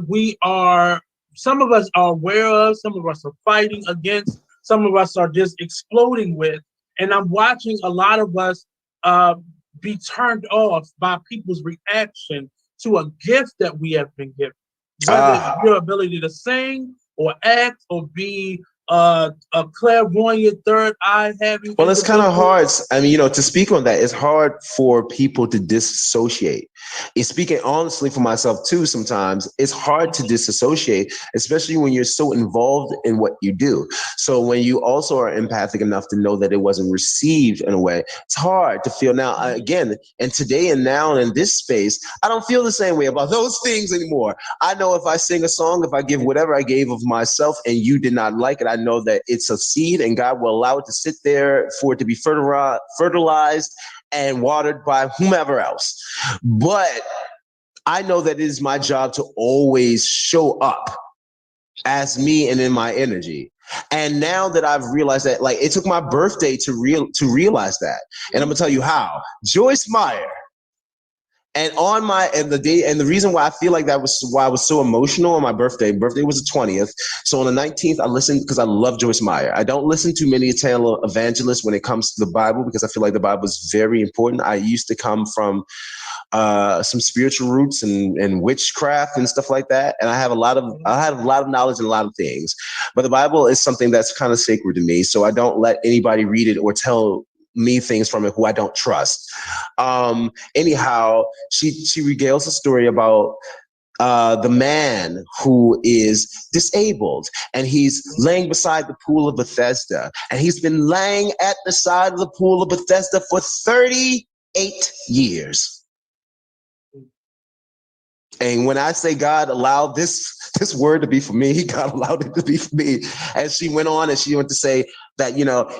some of us are aware of, some of us are fighting against, some of us are just exploding with. And I'm watching a lot of us be turned off by people's reaction to a gift that we have been given. Whether it's your ability to sing or act or be a clairvoyant third eye having. Well, it's kind of hard. I mean, to speak on that, it's hard for people to disassociate. It's speaking honestly for myself too. Sometimes it's hard to disassociate, especially when you're so involved in what you do. So when you also are empathic enough to know that it wasn't received in a way, it's hard to feel. Now, again, and today and now in this space, I don't feel the same way about those things anymore. I know if I sing a song, if I give whatever I gave of myself and you did not like it, I know that it's a seed and God will allow it to sit there for it to be fertilized and watered by whomever else. But I know that it is my job to always show up as me and in my energy. And now that I've realized that, like, it took my birthday to realize that. And I'm gonna tell you how. Joyce Meyer. And the reason why I feel like that was why I was so emotional on my birthday. Birthday was the 20th. So on the 19th, I listened because I love Joyce Meyer. I don't listen to many evangelists when it comes to the Bible because I feel like the Bible is very important. I used to come from some spiritual roots and witchcraft and stuff like that. And I have a lot of knowledge in a lot of things. But the Bible is something that's kind of sacred to me. So I don't let anybody read it or tell me things from it who I don't trust. Anyhow, she regales a story about the man who is disabled and he's laying beside the pool of Bethesda, and he's been laying at the side of the pool of Bethesda for 38 years. And when I say God allowed this word to be for me, God allowed it to be for me. And she went on and she went to say that,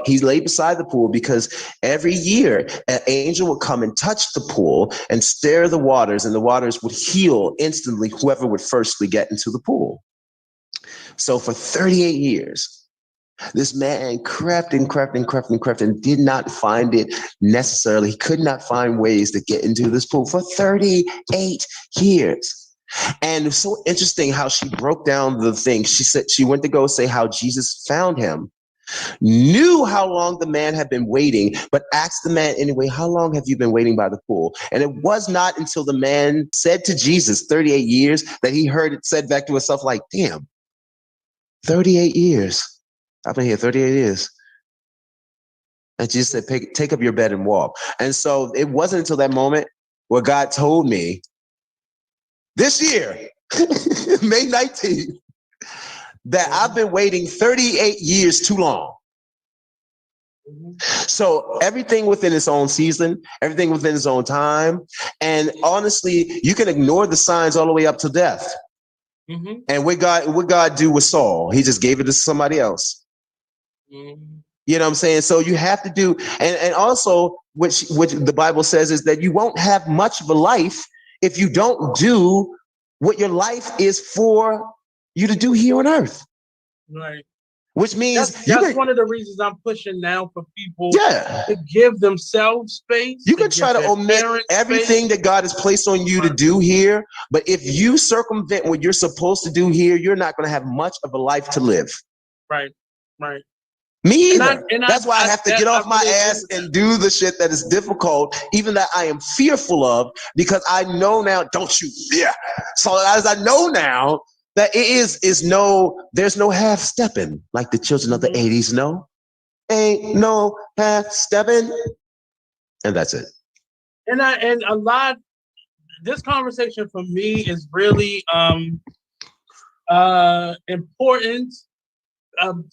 he lay beside the pool because every year an angel would come and touch the pool and stir the waters, and the waters would heal instantly whoever would firstly get into the pool. So for 38 years, this man crept and did not find it necessarily. He could not find ways to get into this pool for 38 years. And it's so interesting how she broke down the thing. She said she went to go say how Jesus found him, knew how long the man had been waiting, but asked the man anyway, how long have you been waiting by the pool? And it was not until the man said to Jesus, 38 years, that he heard it said back to himself like, damn, 38 years. I've been here 38 years. And Jesus said, take up your bed and walk. And so it wasn't until that moment where God told me this year, May 19th, that I've been waiting 38 years too long. So everything within its own season, everything within its own time. And honestly, you can ignore the signs all the way up to death. Mm-hmm. And what God do with Saul? He just gave it to somebody else. Mm-hmm. You know what I'm saying? So you have to do, and also which the Bible says is that you won't have much of a life if you don't do what your life is for you to do here on earth. Right. Which means that's one of the reasons I'm pushing now for people to give themselves space. You can try to omit everything that God has placed on you to do here, but if you circumvent what you're supposed to do here, you're not going to have much of a life to live. Right. Me either. That's why I have to get off my ass and do the shit that is difficult, even that I am fearful of, because I know now, don't you? Yeah. So as I know now that there's no half stepping like the children of the 80s know. Ain't no half stepping. And that's it. And this conversation for me is really important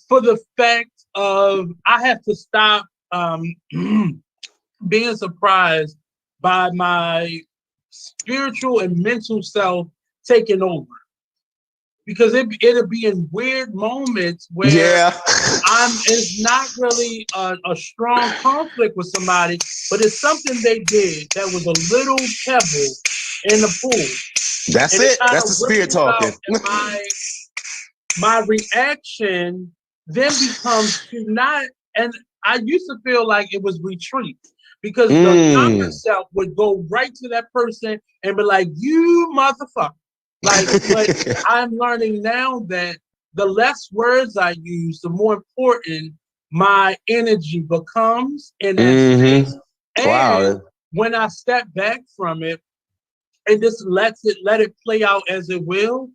for the fact of I have to stop being surprised by my spiritual and mental self taking over. Because it'll be in weird moments where it's not really a strong conflict with somebody, but it's something they did that was a little pebble in the pool. That's And it. kinda That's the spirit ripples out, talking. and my reaction then becomes to not, and I used to feel like it was retreat because the younger self would go right to that person and be like, "You motherfucker." Like, but I'm learning now that the less words I use, the more important my energy becomes in that space. And Wow. when I step back from it and just let it play out as it will,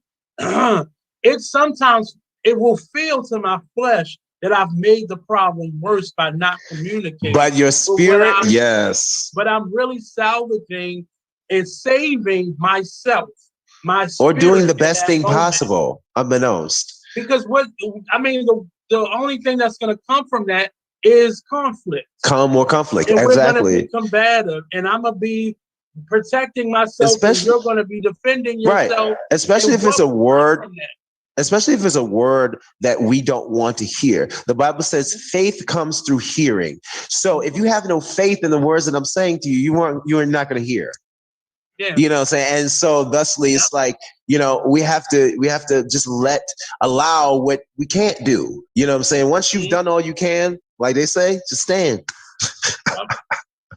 it sometimes it will feel to my flesh that I've made the problem worse by not communicating. But your spirit, yes. But I'm really salvaging and saving myself, my Or spirit doing the in best that thing moment. possible, unbeknownst. Because what I mean, the only thing that's going to come from that is conflict. More conflict, And we're going to exactly. be combative, and I'm going to be protecting myself, and you're going to be defending yourself. Right. Especially if it's a word. Especially if it's a word that we don't want to hear. The Bible says faith comes through hearing. So if you have no faith in the words that I'm saying to you, you're not going to hear. Yeah. You know what I'm saying? And so thusly it's like, you know, we have to just allow what we can't do. You know what I'm saying? Once you've done all you can, like they say, just stand.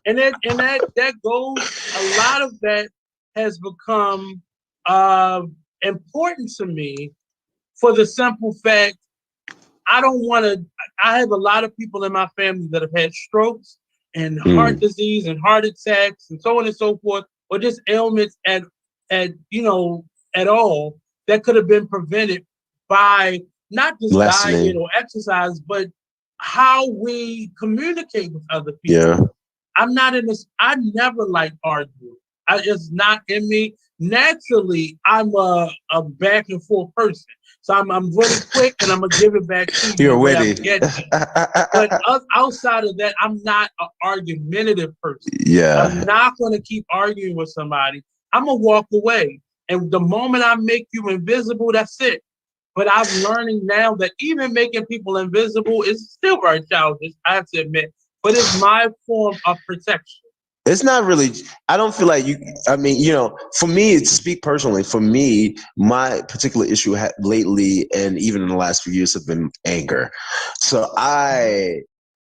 And that goes, a lot of that has become important to me for the simple fact, I have a lot of people in my family that have had strokes and heart disease and heart attacks and so on and so forth, or just ailments at all that could have been prevented by not just diet or exercise, but how we communicate with other people. Yeah. I'm not in this. I never like arguing. It's not in me. Naturally, I'm a back and forth person. So I'm really quick, and I'm gonna give it back to you. You're witty. But outside of that, I'm not an argumentative person. Yeah. I'm not gonna keep arguing with somebody. I'm gonna walk away, and the moment I make you invisible, that's it. But I'm learning now that even making people invisible is still very childish, I have to admit. But it's my form of protection. It's not really, I don't feel like for me, to speak personally, for me, my particular issue lately and even in the last few years have been anger. So I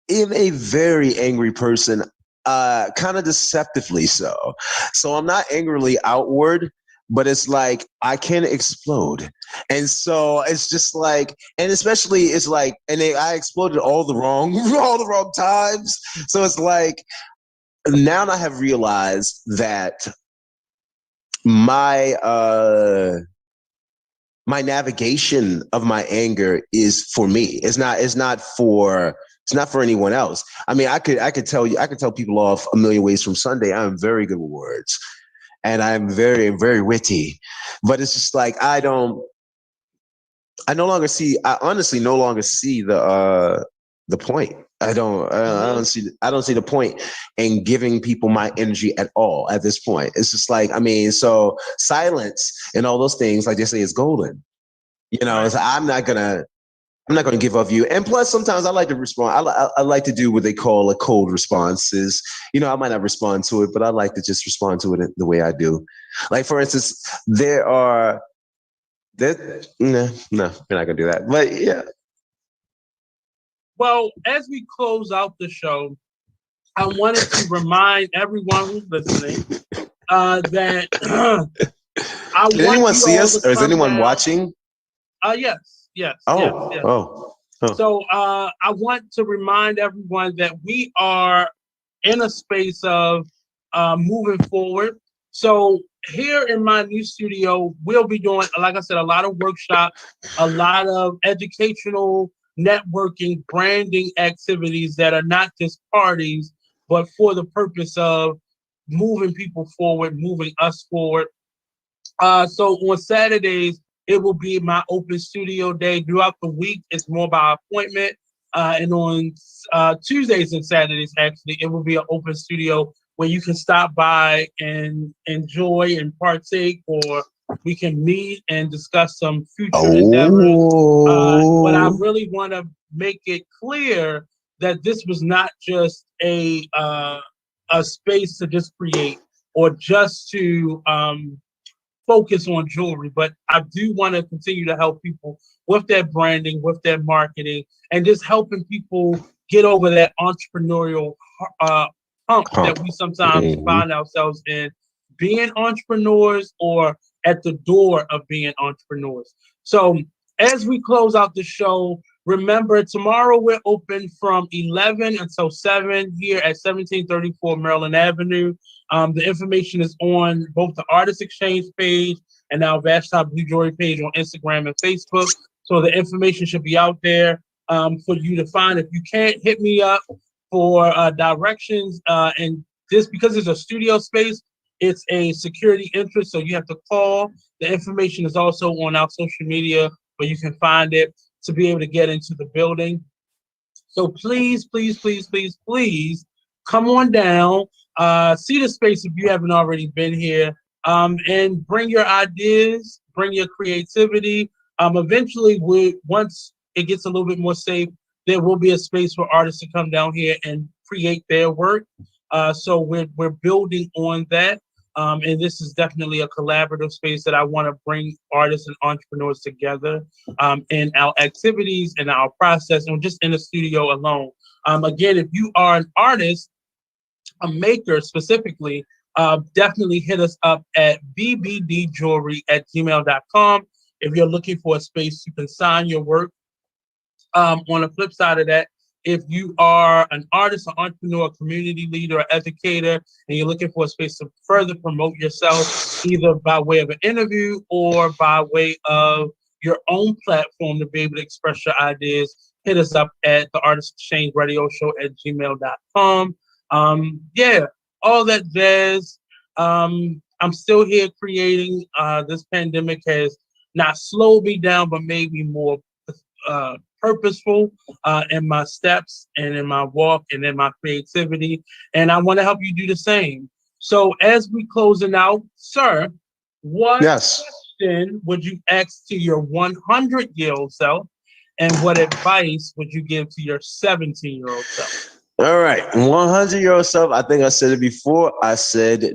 am a very angry person, kind of deceptively so. So I'm not angrily outward, but it's like I can explode. And so it's just like, and especially it's like, I exploded all the wrong times. So it's like, now I have realized that my navigation of my anger is for me. It's not for anyone else. I mean, I could tell people off a million ways from Sunday. I'm very good with words, and I'm very, very witty. But it's just like I honestly no longer see the point. I don't see the point in giving people my energy at all at this point. It's just like, so silence and all those things, like they say, is golden. You know, right. I'm not gonna give up you. And plus, sometimes I like to respond. I like to do what they call a cold response. Is, I might not respond to it, but I like to just respond to it the way I do. Like, for instance, no, we're not gonna do that. But yeah. Well, as we close out the show, I wanted to remind everyone who's listening that Can anyone see us, or is anyone watching? Yes. Oh. Yes. Oh. So I want to remind everyone that we are in a space of moving forward. So here in my new studio, we'll be doing, like I said, a lot of workshops, a lot of educational, networking, branding activities that are not just parties, but for the purpose of moving people forward, moving us forward. So on Saturdays, it will be my open studio day. Throughout the week, it's more by appointment. And on Tuesdays and Saturdays, actually, it will be an open studio where you can stop by and enjoy and partake, or we can meet and discuss some future endeavors. But I really want to make it clear that this was not just a space to just create or just to focus on jewelry, but I do want to continue to help people with their branding, with their marketing, and just helping people get over that entrepreneurial hump that we sometimes find ourselves in, being entrepreneurs or at the door of being entrepreneurs. So as we close out the show, remember tomorrow we're open from 11 until 7 here at 1734 Maryland Avenue. The information is on both the Artist Exchange page and our Vashti Blue Jewelry page on Instagram and Facebook. So the information should be out there for you to find. If you can't, hit me up for directions. And just because it's a studio space, it's a security interest, so you have to call. The information is also on our social media where you can find it to be able to get into the building. So please, please, please, please, please come on down, see the space if you haven't already been here, and bring your ideas, bring your creativity. Eventually, once it gets a little bit more safe, there will be a space for artists to come down here and create their work. So we're building on that. And this is definitely a collaborative space that I want to bring artists and entrepreneurs together in our activities and our process, and just in the studio alone. Again, if you are an artist, a maker specifically, definitely hit us up at bbdjewelry@gmail.com. If you're looking for a space you can sign your work. On the flip side of that, if you are an artist, an entrepreneur, community leader, or educator, and you're looking for a space to further promote yourself, either by way of an interview or by way of your own platform to be able to express your ideas, hit us up at the Artist Exchange Radio Show at gmail.com. Yeah, all that jazz. I'm still here creating. This pandemic has not slowed me down, but made me more purposeful in my steps and in my walk and in my creativity. And I want to help you do the same. So as we closing out, sir, what question would you ask to your 100-year-old self? And what advice would you give to your 17-year-old self? All right, 100-year-old self. I think I said it before. I said,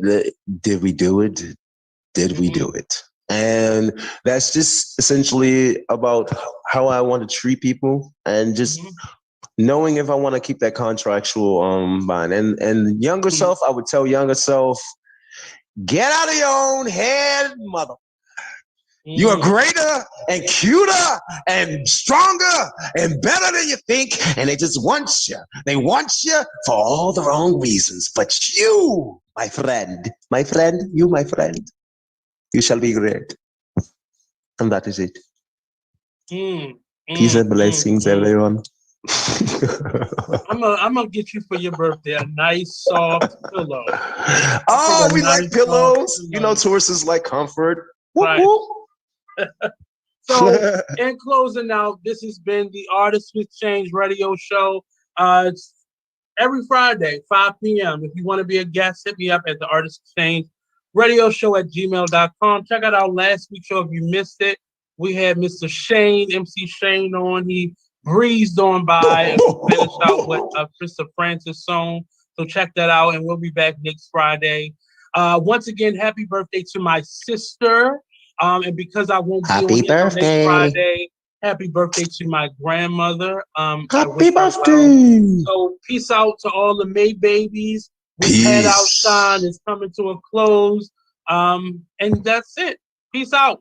did we do it? Did we do it? And that's just essentially about how I want to treat people and just knowing if I want to keep that contractual bond. And younger self, I would tell younger self, get out of your own head, mother. You are greater and cuter and stronger and better than you think. And they just want you. They want you for all the wrong reasons. But you, my friend, you, my friend, you shall be great. And that is it. Peace and blessings, everyone. I'm gonna get you for your birthday a nice soft pillow. Oh, we like pillows. You know, tourists like comfort. Right. So, in closing out, this has been the Artist Exchange Radio Show. It's every Friday, 5 p.m. If you want to be a guest, hit me up at the Artist Exchange Radio Show at gmail.com. Check out our last week's show if you missed it. We had Mr. Shane, MC Shane, on. He breezed on by and finished out with a Krista Francis song. So check that out, and we'll be back next Friday. Once again, happy birthday to my sister. And because I won't be on next Friday, happy birthday to my grandmother. Happy birthday! Well. So peace out to all the May babies. We had our shine is coming to a close. And that's it. Peace out.